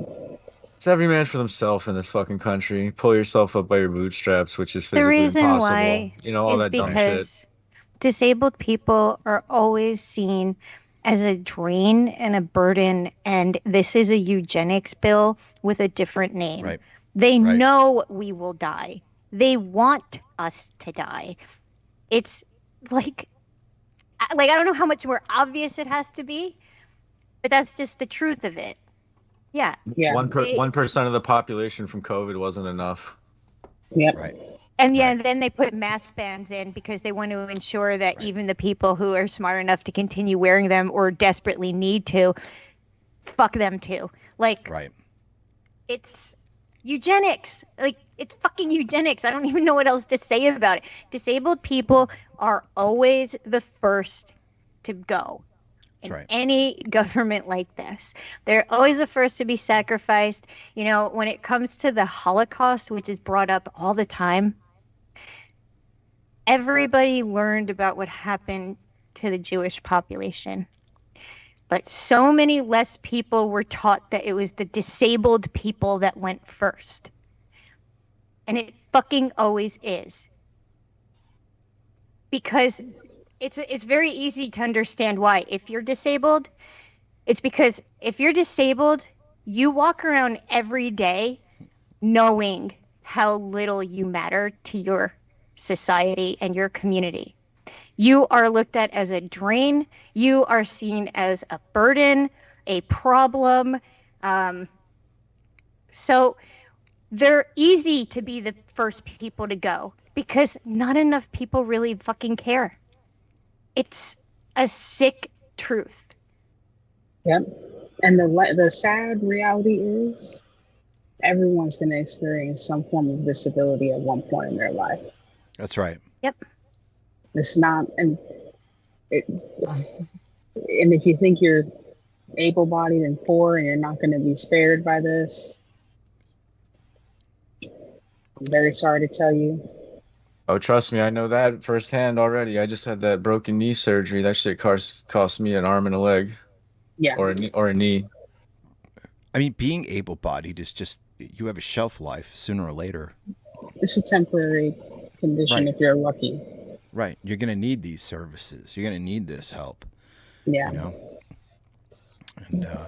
Speaker 7: It's every man for themselves in this fucking country. Pull yourself up by your bootstraps, which is physically
Speaker 2: The reason
Speaker 7: impossible.
Speaker 2: why
Speaker 7: You know, all
Speaker 2: is
Speaker 7: that dumb
Speaker 2: because
Speaker 7: shit.
Speaker 2: disabled people are always seen as a drain and a burden, and this is a eugenics bill with a different name.
Speaker 1: Right.
Speaker 2: They
Speaker 1: Right.
Speaker 2: know we will die. They want us to die. It's like I don't know how much more obvious it has to be, but that's just the truth of it. Yeah.
Speaker 4: Yeah.
Speaker 7: 1% of the population from COVID wasn't enough.
Speaker 4: Yep.
Speaker 1: Right.
Speaker 2: And yeah, and then they put mask bans in because they want to ensure that even the people who are smart enough to continue wearing them or desperately need to, fuck them too. Like,
Speaker 1: Right.
Speaker 2: it's eugenics. Like, it's fucking eugenics. I don't even know what else to say about it. Disabled people are always the first to go in
Speaker 1: right.
Speaker 2: any government like this. They're always the first to be sacrificed. You know, when it comes to the Holocaust, which is brought up all the time, everybody learned about what happened to the Jewish population. But so many less people were taught that it was the disabled people that went first. And it fucking always is. Because it's very easy to understand why. If you're disabled, it's because if you're disabled, you walk around every day knowing how little you matter to your society and your community. You are looked at as a drain. You are seen as a burden, a problem. So they're easy to be the first people to go because not enough people really fucking care. It's a sick truth.
Speaker 4: Yep. And the sad reality is everyone's going to experience some form of disability at one point in their life.
Speaker 1: That's right.
Speaker 2: Yep.
Speaker 4: It's not, and if you think you're able-bodied and poor and you're not going to be spared by this, I'm very sorry to tell you.
Speaker 7: Oh, trust me, I know that firsthand already. I just had that broken knee surgery. That shit cost me an arm and a leg.
Speaker 4: Yeah.
Speaker 7: Or a knee.
Speaker 1: I mean, being able-bodied is just, you have a shelf life sooner or later.
Speaker 4: It's a temporary condition if you're lucky.
Speaker 1: Right. You're going to need these services. You're going to need this help.
Speaker 4: Yeah.
Speaker 1: You know? And, all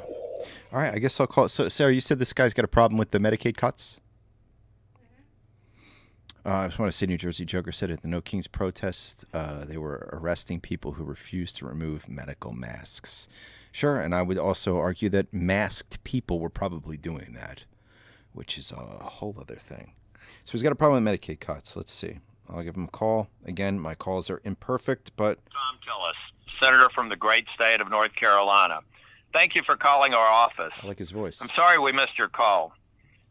Speaker 1: right, I guess I'll call it. So, Sarah, you said this guy's got a problem with the Medicaid cuts? I just want to say New Jersey Joker said at the No Kings protest, they were arresting people who refused to remove medical masks. Sure, and I would also argue that masked people were probably doing that, which is a whole other thing. So he's got a problem with Medicaid cuts. Let's see. I'll give him a call. Again, my calls are imperfect, but...
Speaker 10: Tom Tillis, Senator from the great state of North Carolina. Thank you for calling our office.
Speaker 1: I like his voice.
Speaker 10: I'm sorry we missed your call.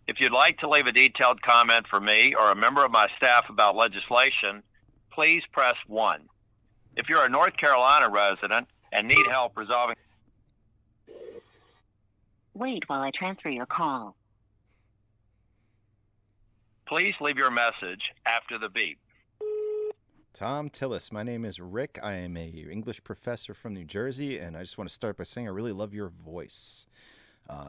Speaker 10: If you'd like to leave a detailed comment for me or a member of my staff about legislation, please press 1. If you're a North Carolina resident and need help resolving...
Speaker 9: Wait while I transfer your call.
Speaker 10: Please leave your message after the beep.
Speaker 1: Tom Tillis, my name is Rick. I am a English professor from New Jersey, and I just want to start by saying I really love your voice.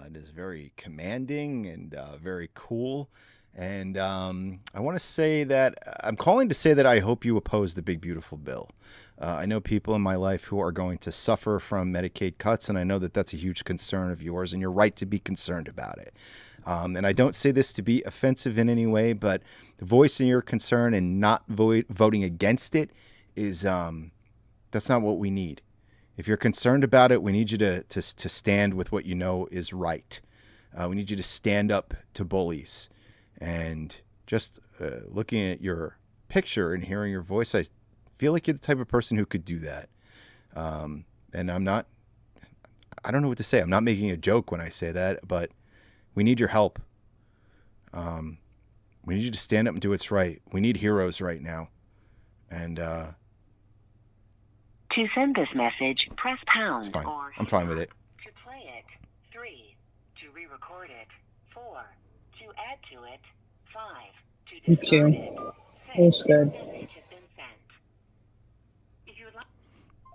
Speaker 1: It is very commanding and very cool. And I want to say that I'm calling to say that I hope you oppose the big, beautiful bill. I know people in my life who are going to suffer from Medicaid cuts, and I know that that's a huge concern of yours, and you're right to be concerned about it. And I don't say this to be offensive in any way, but voicing your concern and not voting against it is that's not what we need. If you're concerned about it, we need you to stand with what you know is right. We need you to stand up to bullies. And just looking at your picture and hearing your voice, I feel like you're the type of person who could do that. And I don't know what to say. I'm not making a joke when I say that, but we need your help. We need you to stand up and do what's right. We need heroes right now. And
Speaker 9: to send this message, press pound.
Speaker 1: it's fine.
Speaker 9: Or
Speaker 1: I'm fine with it.
Speaker 9: to play it, re-record it. 4. To add to it. 5.
Speaker 4: Me
Speaker 9: To
Speaker 4: too.
Speaker 9: discard it.
Speaker 4: It was
Speaker 9: 6.
Speaker 4: good.
Speaker 9: Message has been sent. If you would like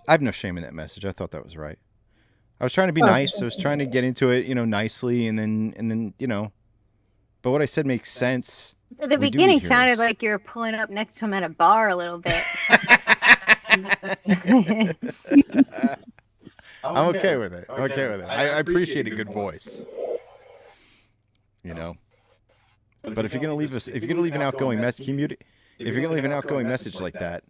Speaker 1: I have no shame in that message. I thought that was right. I was trying to be nice. I was trying to get into it, nicely, and then, But what I said makes sense.
Speaker 2: At the
Speaker 1: We do
Speaker 2: beginning
Speaker 1: need
Speaker 2: sounded
Speaker 1: heroes.
Speaker 2: like you were pulling up next to him at a bar a little bit.
Speaker 1: I'm okay with it. Okay with it. I appreciate a good voice. But if you're gonna leave an outgoing message, if you're gonna leave an outgoing message like that,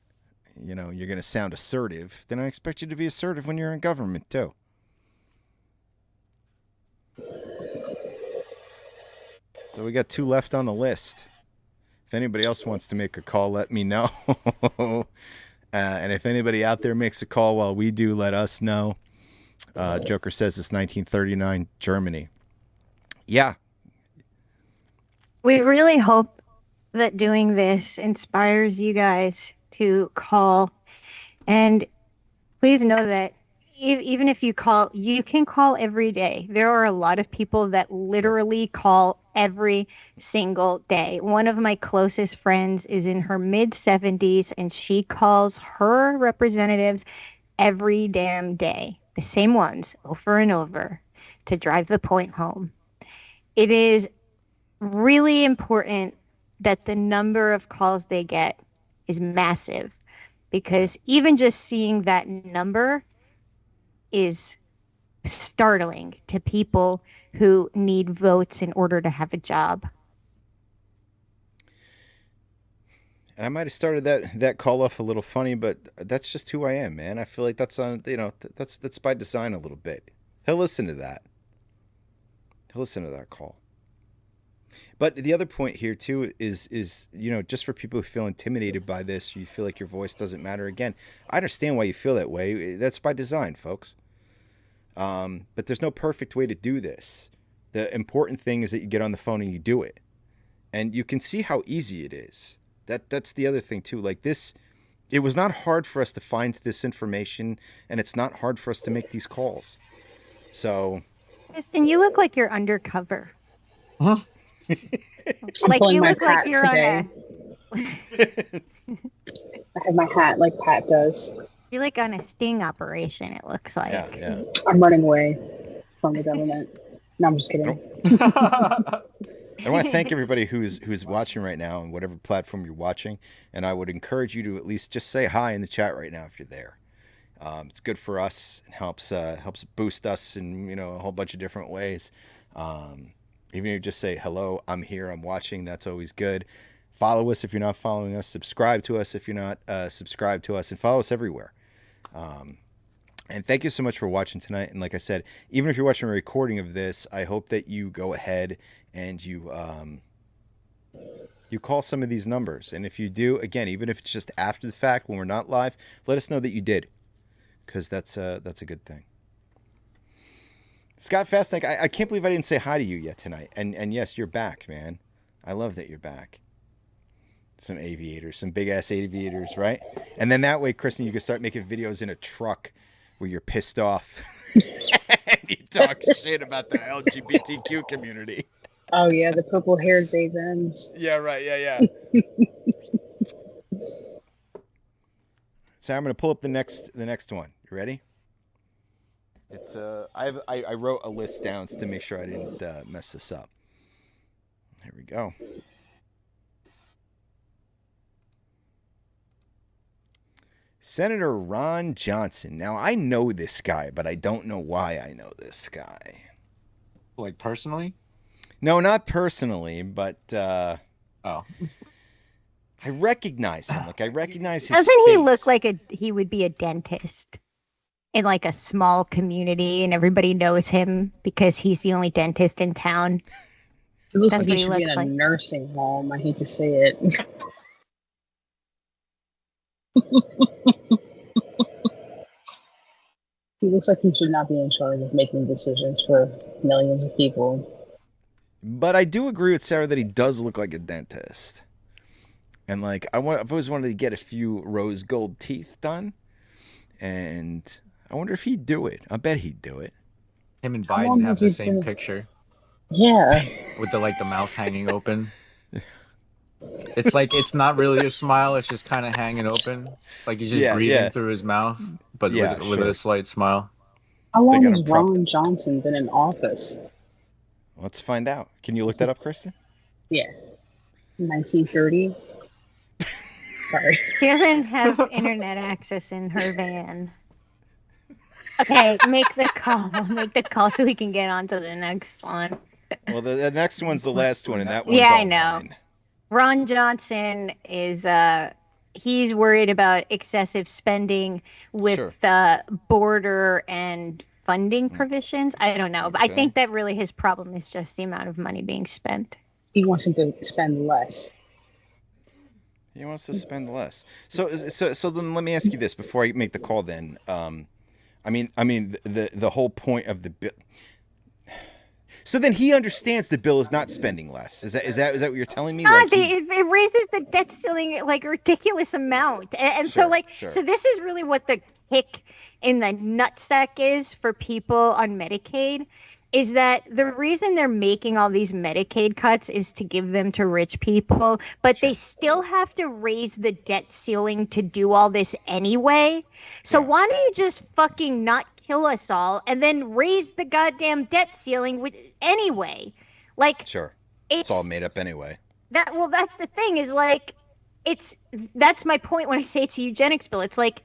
Speaker 1: you're gonna sound assertive. Then I expect you to be assertive when you're in government too. So we got 2 left on the list. If anybody else wants to make a call, let me know. And if anybody out there makes a call while we do, let us know. Joker says it's 1939 Germany. Yeah.
Speaker 2: We really hope that doing this inspires you guys to call. And please know that even if you call, you can call every day. There are a lot of people that literally call every single day. One of my closest friends is in her mid-70s, and she calls her representatives every damn day. The same ones over and over to drive the point home. It is really important that the number of calls they get is massive, because even just seeing that number is startling to people who need votes in order to have a job.
Speaker 1: And I might have started that call off a little funny, but that's just who I am, man. I feel like that's on, that's by design a little bit. He'll listen to that. He'll listen to that call. But the other point here too is just for people who feel intimidated by this, you feel like your voice doesn't matter. Again, I understand why you feel that way. That's by design, folks. But there's no perfect way to do this. The important thing is that you get on the phone and you do it, and you can see how easy it is. That's the other thing too. Like this, it was not hard for us to find this information, and it's not hard for us to make these calls. So,
Speaker 2: Kristen, you look like you're undercover.
Speaker 7: Huh?
Speaker 2: Like
Speaker 4: pulling
Speaker 2: you
Speaker 4: my
Speaker 2: look like
Speaker 4: hat
Speaker 2: you're
Speaker 4: today. I have my hat like Pat does.
Speaker 2: you're like on a sting operation. It looks like.
Speaker 1: yeah.
Speaker 4: I'm running away from the government. No, I'm just kidding.
Speaker 1: I want to thank everybody who's watching right now on whatever platform you're watching, and I would encourage you to at least just say hi in the chat right now if you're there. It's good for us. It helps boost us in a whole bunch of different ways. Even if you just say hello, I'm here, I'm watching, that's always good. Follow us if you're not following us. Subscribe to us if you're not subscribed to us, and follow us everywhere. And thank you so much for watching tonight. And like I said, even if you're watching a recording of this, I hope that you go ahead and you call some of these numbers. And if you do, again, even if it's just after the fact when we're not live, let us know that you did, because that's a good thing. Scott Fastneck, I can't believe I didn't say hi to you yet tonight. And yes, you're back, man. I love that you're back. Some aviators, some big ass aviators, right? And then that way, Kristen, you can start making videos in a truck where you're pissed off and you talk shit about the LGBTQ community.
Speaker 4: Oh yeah, the purple-haired Bavens.
Speaker 1: Yeah, right. Yeah. So I'm gonna pull up the next one. You ready? It's I wrote a list down to make sure I didn't mess this up. Here we go. Senator Ron Johnson. Now, I know this guy, but I don't know why I know this guy.
Speaker 7: Like personally?
Speaker 1: No, not personally, but
Speaker 7: Oh.
Speaker 1: I recognize him. Like, I recognize his
Speaker 2: Doesn't he
Speaker 1: face.
Speaker 2: look like he would be a dentist in like a small community, and everybody knows him because he's the only dentist in town?
Speaker 4: It looks
Speaker 2: That's
Speaker 4: like
Speaker 2: what
Speaker 4: he
Speaker 2: he
Speaker 4: should be in
Speaker 2: looks
Speaker 4: a
Speaker 2: like.
Speaker 4: nursing home. I hate to say it. He looks like he should not be in charge of making decisions for millions of people.
Speaker 1: But I do agree with Sarah that he does look like a dentist. And like I've always wanted to get a few rose gold teeth done, and I wonder if he'd do it. I bet he'd do it.
Speaker 7: Him and
Speaker 4: How long
Speaker 7: Biden have
Speaker 4: has
Speaker 7: the
Speaker 4: he
Speaker 7: same
Speaker 4: been-
Speaker 7: picture.
Speaker 4: Yeah.
Speaker 7: with the mouth hanging open. It's like it's not really a smile. It's just kind of hanging open, like he's just breathing through his mouth, but with a slight smile.
Speaker 4: How long has Ron Johnson been in office?
Speaker 1: Let's find out. Can you look that up, Kristen?
Speaker 4: Yeah, 1930. Sorry.
Speaker 2: She doesn't have internet access in her van. Okay, make the call. Make the call so we can get on to the next one.
Speaker 1: Well, the next one's the last one, and that one's
Speaker 2: I
Speaker 1: all
Speaker 2: know.
Speaker 1: mine.
Speaker 2: Ron Johnson is he's worried about excessive spending with border and funding provisions. I don't know, but I think that really his problem is just the amount of money being spent.
Speaker 4: He wants him to spend less.
Speaker 1: He wants to spend less. So then let me ask you this before I make the call. Then, I mean, the whole point of the bill. So then he understands the bill is not spending less. Is that what you're telling me? Like
Speaker 2: it raises the debt ceiling like a ridiculous amount, and so this is really what the kick in the nutsack is for people on Medicaid. Is that the reason they're making all these Medicaid cuts is to give them to rich people, but they still have to raise the debt ceiling to do all this anyway. So why don't you just fucking not kill us all and then raise the goddamn debt ceiling anyway? Like,
Speaker 1: it's all made up anyway.
Speaker 2: That's the thing is like, that's my point when I say it's a eugenics bill. It's like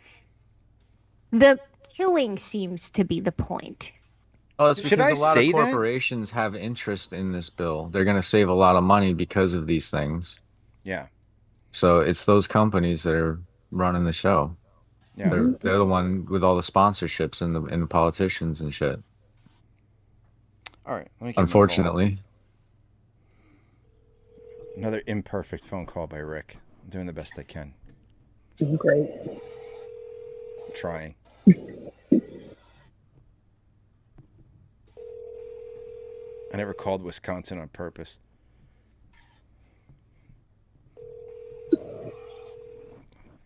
Speaker 2: the killing seems to be the point.
Speaker 7: Oh, it's because a lot of corporations have interest in this bill. They're going to save a lot of money because of these things.
Speaker 1: Yeah.
Speaker 7: So it's those companies that are running the show. Yeah. They're the one with all the sponsorships and the politicians and shit.
Speaker 1: All right.
Speaker 7: Unfortunately.
Speaker 1: Another imperfect phone call by Rick. I'm doing the best I can.
Speaker 4: Doing great.
Speaker 1: I'm trying. I never called Wisconsin on purpose.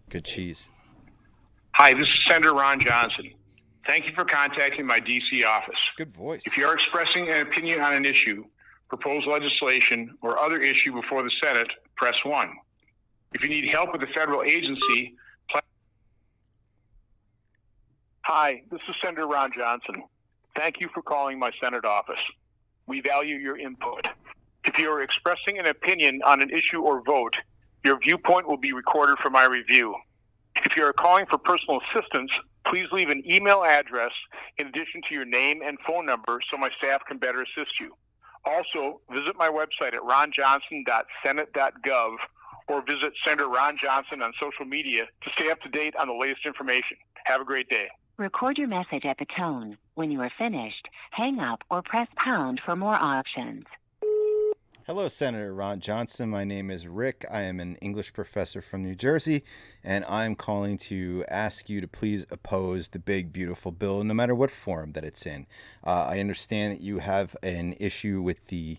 Speaker 1: Good cheese.
Speaker 11: Hi, this is Senator Ron Johnson. Thank you for contacting my D.C. office.
Speaker 1: Good voice.
Speaker 11: If you are expressing an opinion on an issue, proposed legislation, or other issue before the Senate, press 1. If you need help with a federal agency, Hi, this is Senator Ron Johnson. Thank you for calling my Senate office. We value your input. If you are expressing an opinion on an issue or vote, your viewpoint will be recorded for my review. If you are calling for personal assistance, please leave an email address in addition to your name and phone number so my staff can better assist you. Also, visit my website at ronjohnson.senate.gov or visit Senator Ron Johnson on social media to stay up to date on the latest information. Have a great day.
Speaker 9: Record your message at the tone. When you are finished, hang up or press pound for more options.
Speaker 1: Hello, Senator Ron Johnson. My name is Rick. I am an English professor from New Jersey, and I'm calling to ask you to please oppose the big, beautiful bill, no matter what form that it's in. I understand that you have an issue with the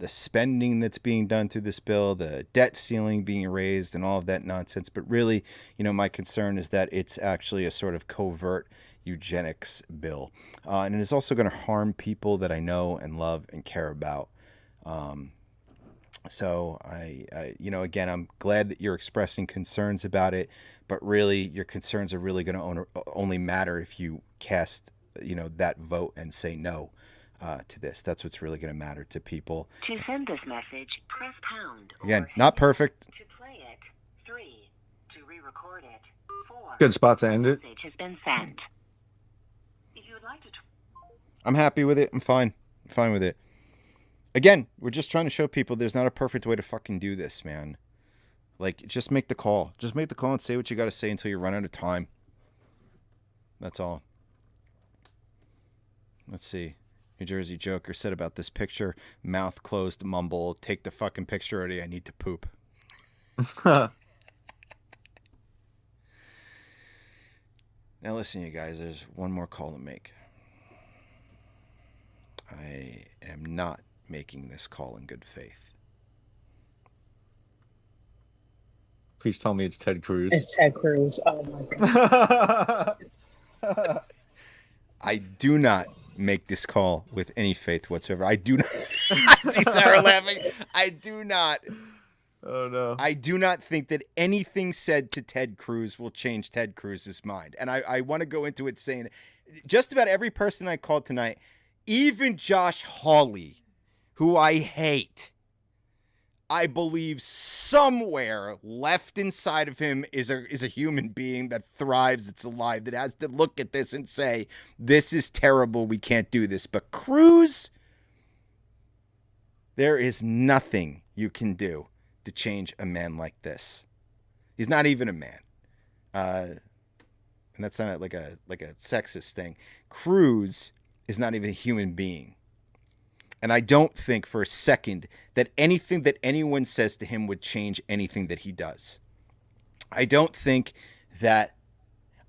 Speaker 1: spending that's being done through this bill, the debt ceiling being raised, and all of that nonsense. But really, my concern is that it's actually a sort of covert eugenics bill, and it is also going to harm people that I know and love and care about. So again, I'm glad that you're expressing concerns about it, but really your concerns are really going to only matter if you cast, that vote and say no, to this. That's what's really going to matter to people.
Speaker 9: To send this message, press pound.
Speaker 1: Again, not perfect.
Speaker 9: To play it, 3. To re-record it, 4.
Speaker 7: Good spot to end it.
Speaker 9: Message has been sent. If you would like to...
Speaker 1: I'm happy with it. I'm fine. I'm fine with it. Again, we're just trying to show people there's not a perfect way to fucking do this, man. Like, just make the call. Just make the call and say what you got to say until you run out of time. That's all. Let's see. New Jersey Joker said about this picture, mouth closed, mumble, take the fucking picture already, I need to poop. Now listen, you guys, there's one more call to make. I am not making this call in good faith.
Speaker 7: Please tell me it's Ted Cruz.
Speaker 4: It's Ted Cruz. Oh my god.
Speaker 1: I do not make this call with any faith whatsoever. I do not. I see Sarah laughing. I do not.
Speaker 7: Oh no.
Speaker 1: I do not think that anything said to Ted Cruz will change Ted Cruz's mind. And I want to go into it saying just about every person I called tonight, even Josh Hawley, who I hate, I believe somewhere left inside of him is a human being that thrives, that's alive, that has to look at this and say, this is terrible, we can't do this. But Cruz, there is nothing you can do to change a man like this. He's not even a man. And that's not like a sexist thing. Cruz is not even a human being. And I don't think for a second that anything that anyone says to him would change anything that he does. I think that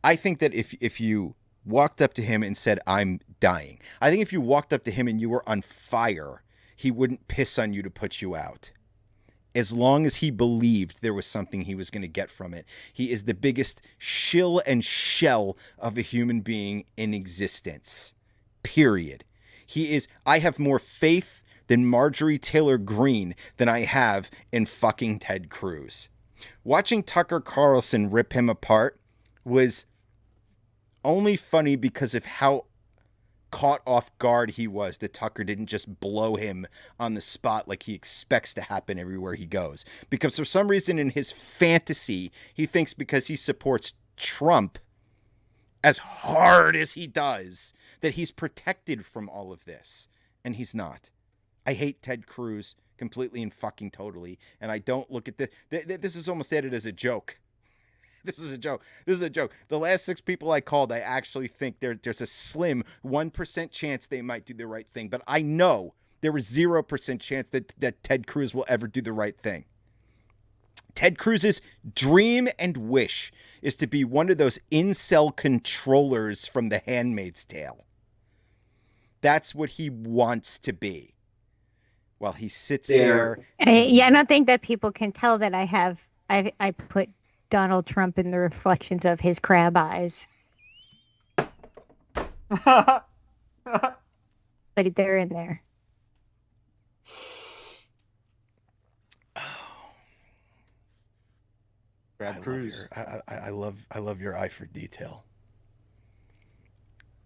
Speaker 1: if you walked up to him and said, I'm dying, I think if you walked up to him and you were on fire, he wouldn't piss on you to put you out. As long as he believed there was something he was going to get from it. He is the biggest shill and shell of a human being in existence. Period. I have more faith than Marjorie Taylor Greene than I have in fucking Ted Cruz. Watching Tucker Carlson rip him apart was only funny because of how caught off guard he was that Tucker didn't just blow him on the spot like he expects to happen everywhere he goes. Because for some reason in his fantasy, he thinks because he supports Trump as hard as he does, that he's protected from all of this. And he's not. I hate Ted Cruz completely and fucking totally. And I don't look at this. This is almost added as a joke. This is a joke. The last 6 people I called, I actually think there's a slim 1% chance they might do the right thing. But I know there is 0% chance that Ted Cruz will ever do the right thing. Ted Cruz's dream and wish is to be one of those incel controllers from The Handmaid's Tale. That's what he wants to be. While he sits there.
Speaker 2: I don't think that people can tell that I put Donald Trump in the reflections of his crab eyes. But they're in there.
Speaker 1: Brad Cruz. I love your eye for detail.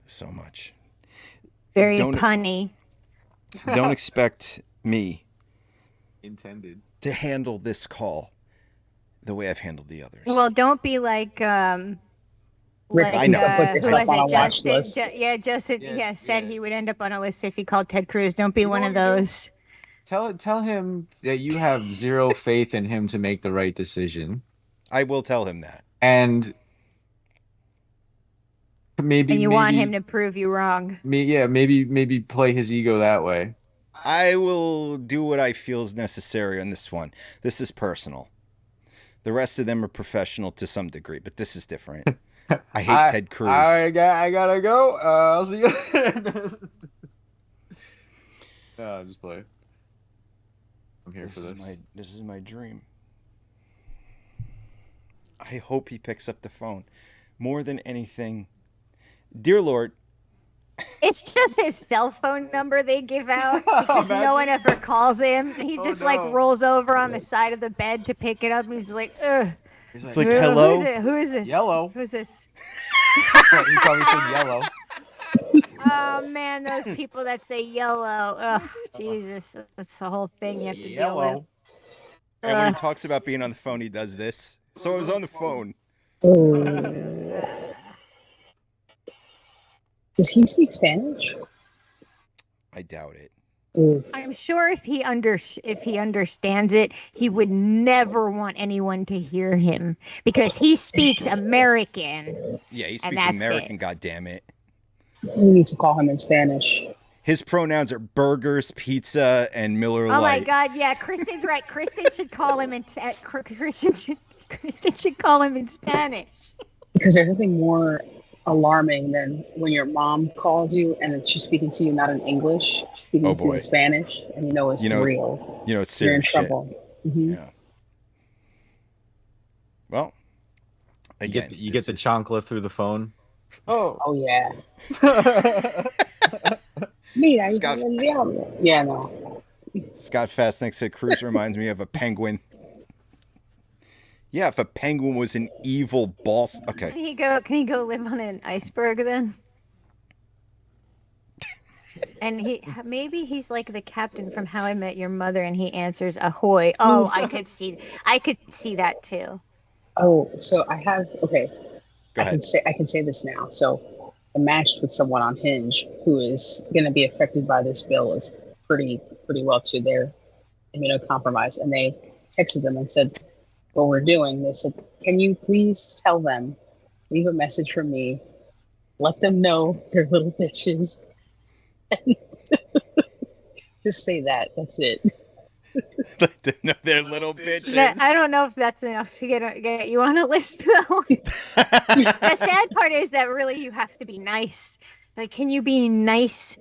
Speaker 1: So much.
Speaker 2: Very punny.
Speaker 1: Don't expect me
Speaker 7: to
Speaker 1: handle this call the way I've handled the others.
Speaker 2: Well, don't be like
Speaker 1: I know.
Speaker 2: Justin said he would end up on a list if he called Ted Cruz. Don't be one of those.
Speaker 7: Tell him that you have zero faith in him to make the right decision.
Speaker 1: I will tell him that.
Speaker 7: And maybe
Speaker 2: you want him to prove you wrong.
Speaker 7: Maybe play his ego that way.
Speaker 1: I will do what I feel is necessary on this one. This is personal. The rest of them are professional to some degree, but this is different. I hate Ted Cruz.
Speaker 7: I gotta go. I'll see you. No, just play. I'm here for this.
Speaker 1: This is my dream. I hope he picks up the phone. More than anything, dear Lord.
Speaker 2: It's just his cell phone number they give out because no one ever calls him. He just rolls over on the side of the bed to pick it up. And he's like, ugh.
Speaker 1: It's like, hello?
Speaker 2: Who is this?
Speaker 7: Yellow.
Speaker 2: Who's this?
Speaker 7: He probably said yellow.
Speaker 2: Oh, man, those people that say yellow. Ugh, Jesus. That's the whole thing you have to deal with.
Speaker 1: And when he talks about being on the phone, he does this. So I was on the phone.
Speaker 4: Does he speak Spanish?
Speaker 1: I doubt it.
Speaker 2: I'm sure if he understands it, he would never want anyone to hear him because he speaks American.
Speaker 1: Yeah, he speaks American, goddammit.
Speaker 4: We need to call him in Spanish.
Speaker 1: His pronouns are burgers, pizza, and Miller Lite.
Speaker 2: Oh my God, yeah, Kristen's right. Kristen should call him in Kristen should call him in Spanish.
Speaker 4: Because there's nothing more alarming than when your mom calls you and she's speaking to you not in English, she's speaking to you in Spanish, and you know it's real.
Speaker 1: You know it's serious.
Speaker 4: You're in trouble. Mm-hmm.
Speaker 1: Yeah. Well, again,
Speaker 7: you get the chancla through the phone.
Speaker 4: Oh yeah. Mira,
Speaker 1: Scott,
Speaker 4: hijo del diablo. Yeah, no.
Speaker 1: Scott Fastnick said Cruz reminds me of a penguin. Yeah, if a penguin was an evil boss. Okay.
Speaker 2: Can he go live on an iceberg then? And maybe he's like the captain from How I Met Your Mother, and he answers ahoy. Oh, I could see that too.
Speaker 4: Oh, so I have
Speaker 1: Go ahead.
Speaker 4: I can say this now. So I matched with someone on Hinge who is going to be affected by this bill is pretty well too. They're immunocompromised, and they texted them and said what we're doing. They said, "Can you please tell them, leave a message from me, let them know they're little bitches." Just say that. That's it.
Speaker 1: No, they're little bitches.
Speaker 2: Yeah, I don't know if that's enough to get you on a list, though. The sad part is that really you have to be nice. Like, can you be nice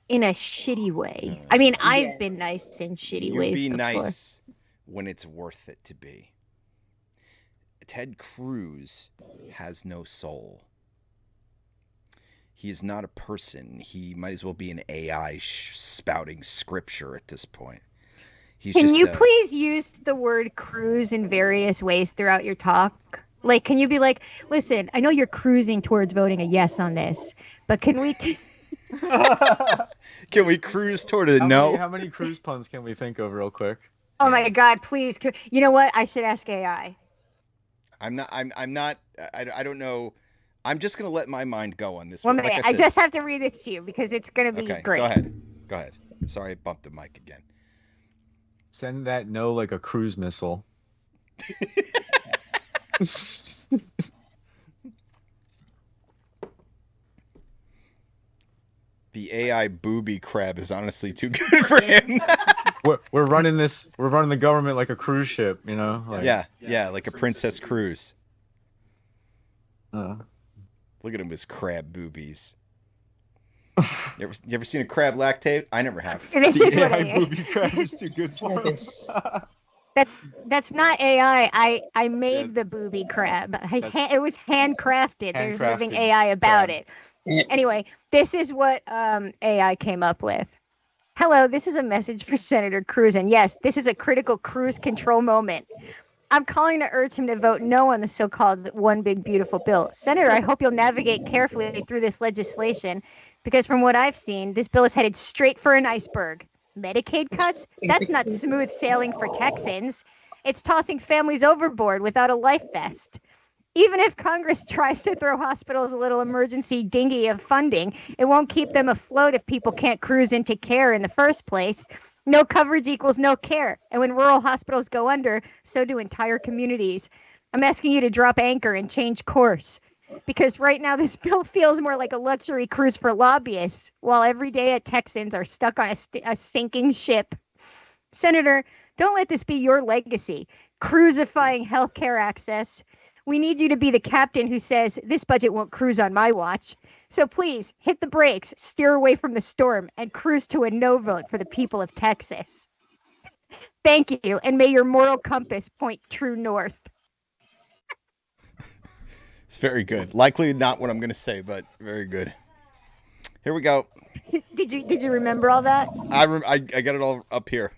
Speaker 2: in a shitty way? I mean, I've been nice in shitty ways
Speaker 1: be
Speaker 2: before.
Speaker 1: Nice when it's worth it to be. Ted Cruz has no soul. He is not a person. He might as well be an AI spouting scripture at this point.
Speaker 2: Can you please use the word cruise in various ways throughout your talk? Like, can you be like, listen, I know you're cruising towards voting a yes on this, but can we...
Speaker 1: Can we cruise toward a no?
Speaker 7: How many cruise puns can we think of real quick?
Speaker 2: Oh my God, please. You know what? I should ask AI.
Speaker 1: I don't know. I'm just going to let my mind go on this
Speaker 2: one.
Speaker 1: Like
Speaker 2: I just have to read this to you because it's going to be great.
Speaker 1: Go ahead. Sorry, I bumped the mic again.
Speaker 7: Send that no like a cruise missile.
Speaker 1: The AI booby crab is honestly too good for him.
Speaker 7: We're running the government like a cruise ship, you know? Like,
Speaker 1: yeah, like a Princess Cruise. Look at him, his crab boobies. You ever seen a crab lactate? I never have.
Speaker 2: This is what
Speaker 7: booby crab is too good for him.
Speaker 2: That's not AI. I made the booby crab. It was handcrafted. There's nothing AI about it. Anyway, this is what AI came up with. Hello, this is a message for Senator Cruz, and yes, this is a critical cruise control moment. I'm calling to urge him to vote no on the so-called One Big Beautiful Bill. Senator, I hope you'll navigate carefully through this legislation because from what I've seen, this bill is headed straight for an iceberg. Medicaid cuts? That's not smooth sailing for Texans. It's tossing families overboard without a life vest. Even if Congress tries to throw hospitals a little emergency dinghy of funding, it won't keep them afloat if people can't cruise into care in the first place. No coverage equals no care. And when rural hospitals go under, so do entire communities. I'm asking you to drop anchor and change course. Because right now this bill feels more like a luxury cruise for lobbyists, while everyday Texans are stuck on a sinking ship. Senator, don't let this be your legacy. Cruisifying healthcare access. We need you to be the captain who says, this budget won't cruise on my watch. So please, hit the brakes, steer away from the storm, and cruise to a no vote for the people of Texas. Thank you, and may your moral compass point true north.
Speaker 1: It's very good. Likely not what I'm going to say, but very good. Here we go.
Speaker 2: Did you remember all that?
Speaker 1: I got it all up here.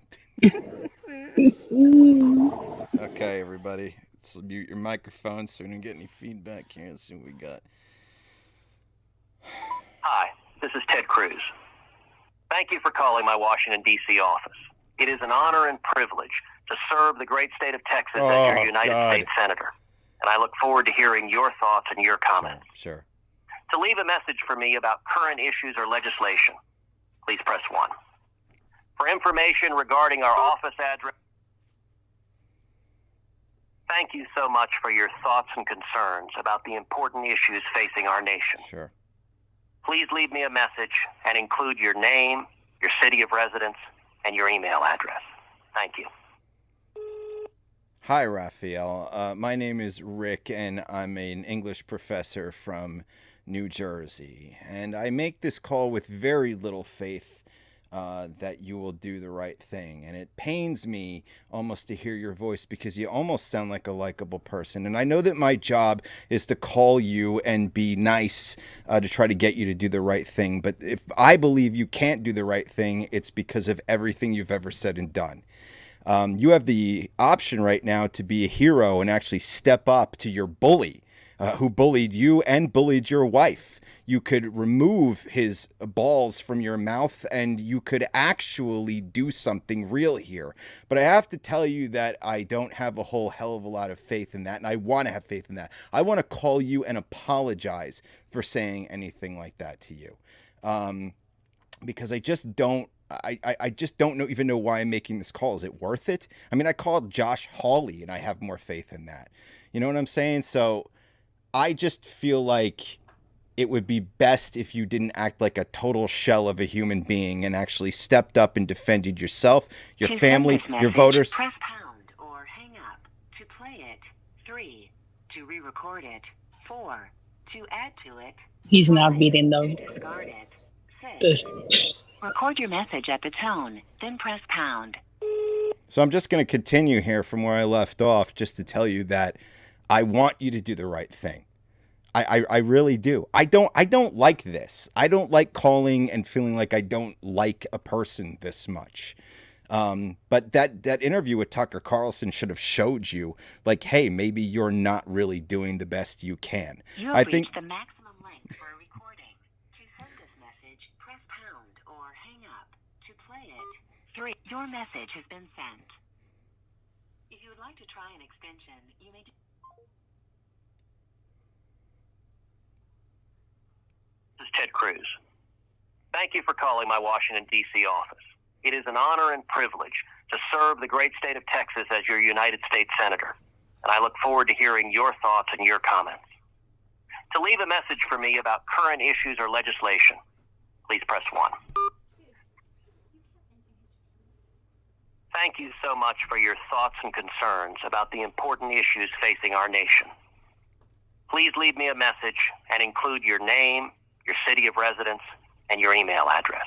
Speaker 1: Okay, everybody. Let's mute your microphone so we don't get any feedback here. Let's see what we got.
Speaker 10: Hi, this is Ted Cruz. Thank you for calling my Washington, D.C. office. It is an honor and privilege to serve the great state of Texas as your United States Senator. And I look forward to hearing your thoughts and your comments.
Speaker 1: Sure.
Speaker 10: To leave a message for me about current issues or legislation, please press 1. For information regarding our office address, thank you so much for your thoughts and concerns about the important issues facing our nation.
Speaker 1: Sure.
Speaker 10: Please leave me a message and include your name, your city of residence, and your email address. Thank you.
Speaker 1: Hi, Raphael. My name is Rick, and I'm an English professor from New Jersey. And I make this call with very little faith that you will do the right thing. And it pains me almost to hear your voice because you almost sound like a likable person. And I know that my job is to call you and be nice to try to get you to do the right thing. But if I believe you can't do the right thing, it's because of everything you've ever said and done. You have the option right now to be a hero and actually step up to your bully who bullied you and bullied your wife. You could remove his balls from your mouth and you could actually do something real here. But I have to tell you that I don't have a whole hell of a lot of faith in that, and I want to have faith in that. I want to call you and apologize for saying anything like that to you. Because I just don't even know why I'm making this call. Is it worth it? I mean, I called Josh Hawley and I have more faith in that. You know what I'm saying? So I just feel like it would be best if you didn't act like a total shell of a human being and actually stepped up and defended yourself, your family, your voters.
Speaker 9: Press pound or hang up to play it. 3 to re-record it. 4 to add to it.
Speaker 4: He's not beating them.
Speaker 9: Discard it. 6. Record your message at the tone, then press pound.
Speaker 1: So I'm just going to continue here from where I left off just to tell you that I want you to do the right thing. I really do. I don't like this. I don't like calling and feeling like I don't like a person this much. But that interview with Tucker Carlson should have showed you, like, hey, maybe you're not really doing the best you can.
Speaker 9: I think the maximum length for a recording. To send this message, press pound or hang up. To play it, 3. Your message has been sent. If you would like to try an extension, you may do.
Speaker 10: This is Ted Cruz. Thank you for calling my Washington, D.C. office. It is an honor and privilege to serve the great state of Texas as your United States Senator, and I look forward to hearing your thoughts and your comments. To leave a message for me about current issues or legislation, please press 1. Thank you so much for your thoughts and concerns about the important issues facing our nation. Please leave me a message and include your name, your city of residence, and your email address.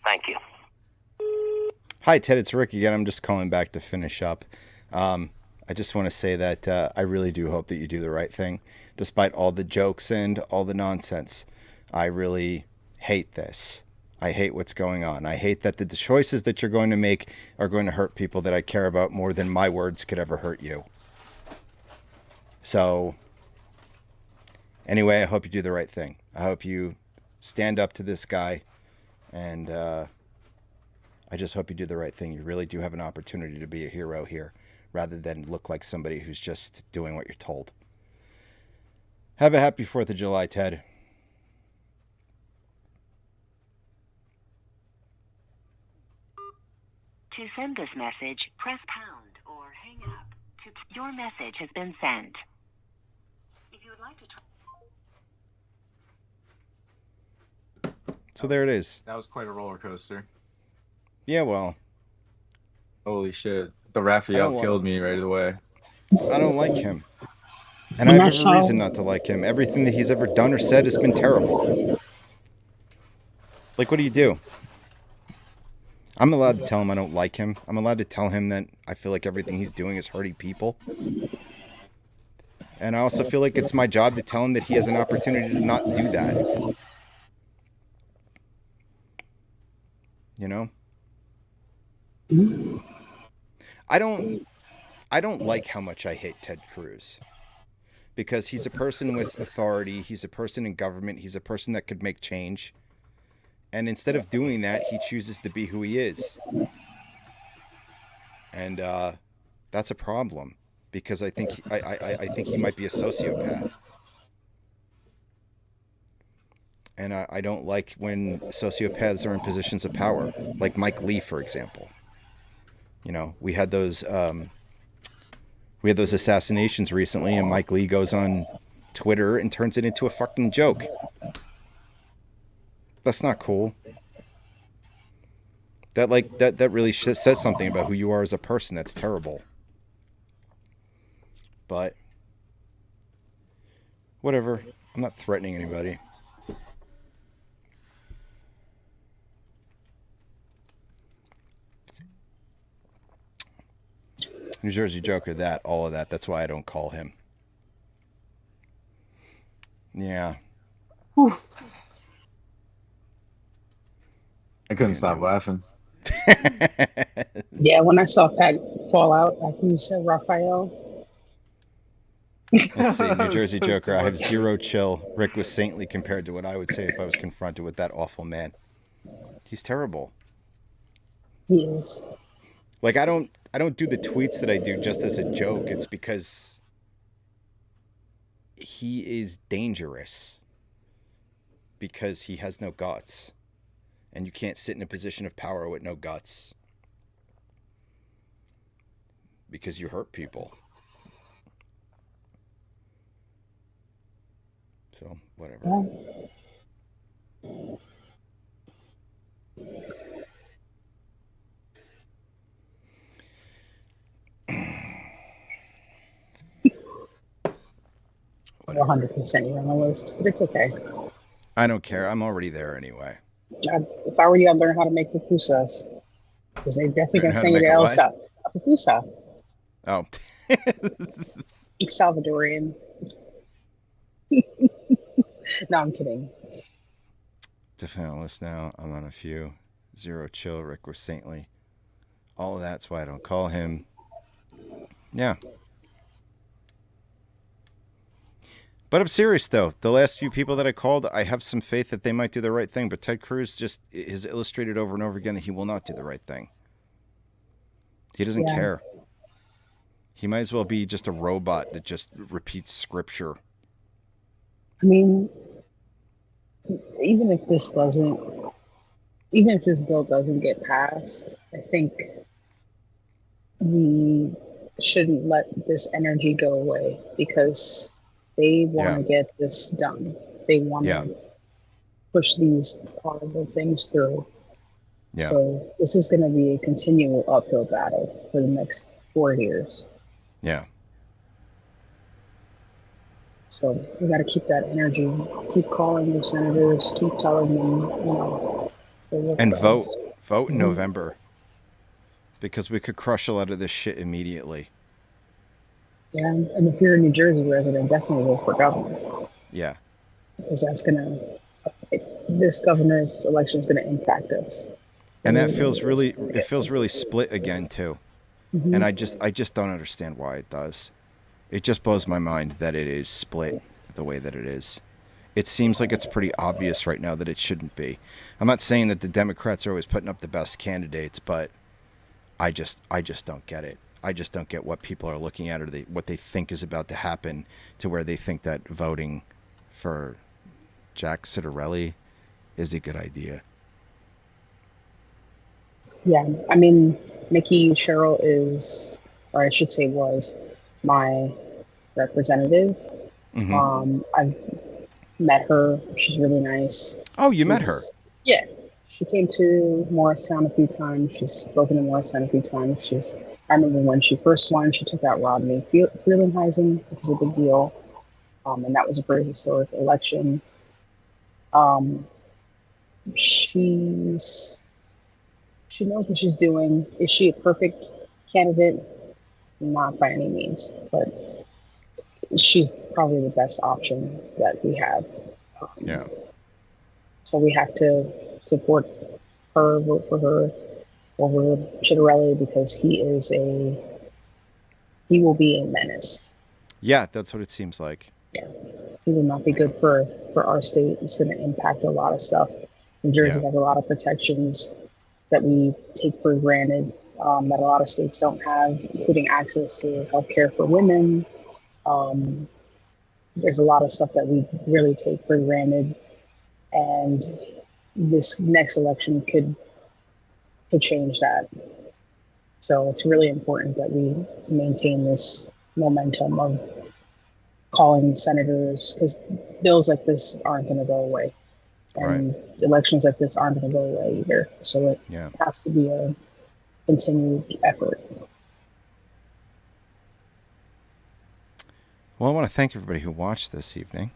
Speaker 10: Thank you.
Speaker 1: Hi, Ted. It's Rick again. I'm just calling back to finish up. I just want to say that I really do hope that you do the right thing, despite all the jokes and all the nonsense. I really hate this. I hate what's going on. I hate that the choices that you're going to make are going to hurt people that I care about more than my words could ever hurt you. So, anyway, I hope you do the right thing. I hope you stand up to this guy, and I just hope you do the right thing. You really do have an opportunity to be a hero here, rather than look like somebody who's just doing what you're told. Have a happy 4th of July, Ted.
Speaker 9: To send this message, press pound or hang up. Your message has been sent. If you would like to try.
Speaker 1: So there it is.
Speaker 7: That was quite a roller coaster.
Speaker 1: Yeah, well.
Speaker 7: Holy shit. The Raphael killed me right away.
Speaker 1: I don't like him. And I have every reason not to like him. Everything that he's ever done or said has been terrible. Like, what do you do? I'm allowed to tell him I don't like him. I'm allowed to tell him that I feel like everything he's doing is hurting people. And I also feel like it's my job to tell him that he has an opportunity to not do that. You know? I don't like how much I hate Ted Cruz. Because he's a person with authority. He's a person in government. He's a person that could make change. And instead of doing that, he chooses to be who he is. And that's a problem. Because I think he might be a sociopath. And I don't like when sociopaths are in positions of power. Like Mike Lee, for example. You know, we had those assassinations recently, and Mike Lee goes on Twitter and turns it into a fucking joke. That's not cool. That really says something about who you are as a person. That's terrible. But whatever. I'm not threatening anybody. New Jersey Joker, all of that. That's why I don't call him. Yeah.
Speaker 7: Whew. I couldn't stop laughing.
Speaker 4: Yeah, when I saw Pat fall out after you said Raphael.
Speaker 1: Let's see, New Jersey Joker. I have zero chill. Rick was saintly compared to what I would say if I was confronted with that awful man. He's terrible.
Speaker 4: He is.
Speaker 1: Like I don't do the tweets that I do just as a joke. It's because he is dangerous. Because he has no guts. And you can't sit in a position of power with no guts. Because you hurt people. So, whatever.
Speaker 4: I'm 100% you're on the list, but it's okay.
Speaker 1: I don't care. I'm already there anyway.
Speaker 4: If I were you, I'd learn how to make pupusas. Because they definitely going to send you to El Salvador. A pupusa.
Speaker 1: Oh.
Speaker 4: Salvadorian. No, I'm kidding.
Speaker 1: Definitely on the list now. I'm on a few. Zero chill. Rick was saintly. All of that's why I don't call him. Yeah. But I'm serious, though. The last few people that I called, I have some faith that they might do the right thing. But Ted Cruz just has illustrated over and over again that he will not do the right thing. He doesn't care. He might as well be just a robot that just repeats scripture.
Speaker 4: I mean, even if this bill doesn't get passed, I think we shouldn't let this energy go away because they want to get this done. They want to push these horrible things through. Yeah. So this is going to be a continual uphill battle for the next 4 years.
Speaker 1: Yeah.
Speaker 4: So we got to keep that energy. Keep calling your senators. Keep telling them,
Speaker 1: and vote. Vote in November. Because we could crush a lot of this shit immediately.
Speaker 4: Yeah, and if you're a New Jersey resident, definitely vote for governor.
Speaker 1: Yeah.
Speaker 4: Because this governor's election is going to impact us.
Speaker 1: And that feels really split again too. Mm-hmm. And I just don't understand why it does. It just blows my mind that it is split the way that it is. It seems like it's pretty obvious right now that it shouldn't be. I'm not saying that the Democrats are always putting up the best candidates, but I just don't get it. I just don't get what people are looking at or what they think is about to happen to where they think that voting for Jack Citarelli is a good idea.
Speaker 4: Yeah, I mean, Mickey Sherrill is, or I should say was, my representative. Mm-hmm. I've met her. She's really nice.
Speaker 1: Oh, you met her?
Speaker 4: Yeah. She came to Morristown a few times. She's spoken to Morristown a few times. I remember when she first won, she took out Rodney Freelandheisen, which was a big deal. And that was a very historic election. She knows what she's doing. Is she a perfect candidate? Not by any means, but she's probably the best option that we have.
Speaker 1: Yeah.
Speaker 4: So we have to support her, vote for her over Citarelli because he will be a menace.
Speaker 1: Yeah, that's what it seems like.
Speaker 4: Yeah. He will not be good for our state. It's going to impact a lot of stuff. New Jersey has a lot of protections that we take for granted that a lot of states don't have, including access to healthcare for women. There's a lot of stuff that we really take for granted, and this next election could change that. So it's really important that we maintain this momentum of calling senators, because bills like this aren't going to go away. And elections like this aren't going to go away either. So it has to be a continued effort.
Speaker 1: Well, I want to thank everybody who watched this evening.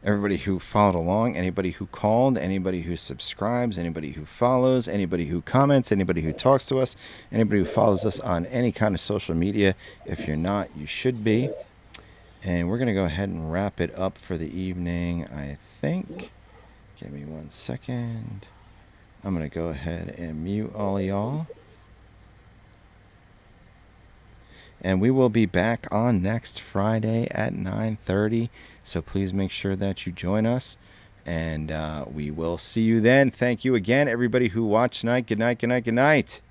Speaker 1: everybody who followed along, anybody who called, anybody who subscribes, anybody who follows, anybody who comments, anybody who talks to us, anybody who follows us on any kind of social media. If you're not, you should be. And we're going to go ahead and wrap it up for the evening, I think. Give me 1 second. I'm going to go ahead and mute all of y'all. And we will be back on next Friday at 9:30. So please make sure that you join us. And we will see you then. Thank you again, everybody who watched tonight. Good night, good night, good night.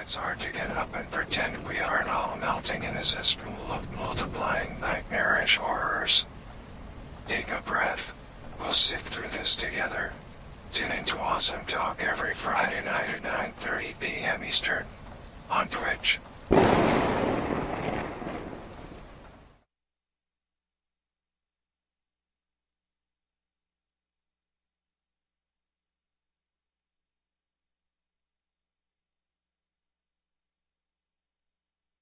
Speaker 12: It's hard to get up and pretend we aren't all melting in a cesspool of multiplying nightmarish horrors. Take a breath. We'll sift through this together. Tune into Awesome Talk every Friday night at 9:30 p.m. Eastern on Twitch.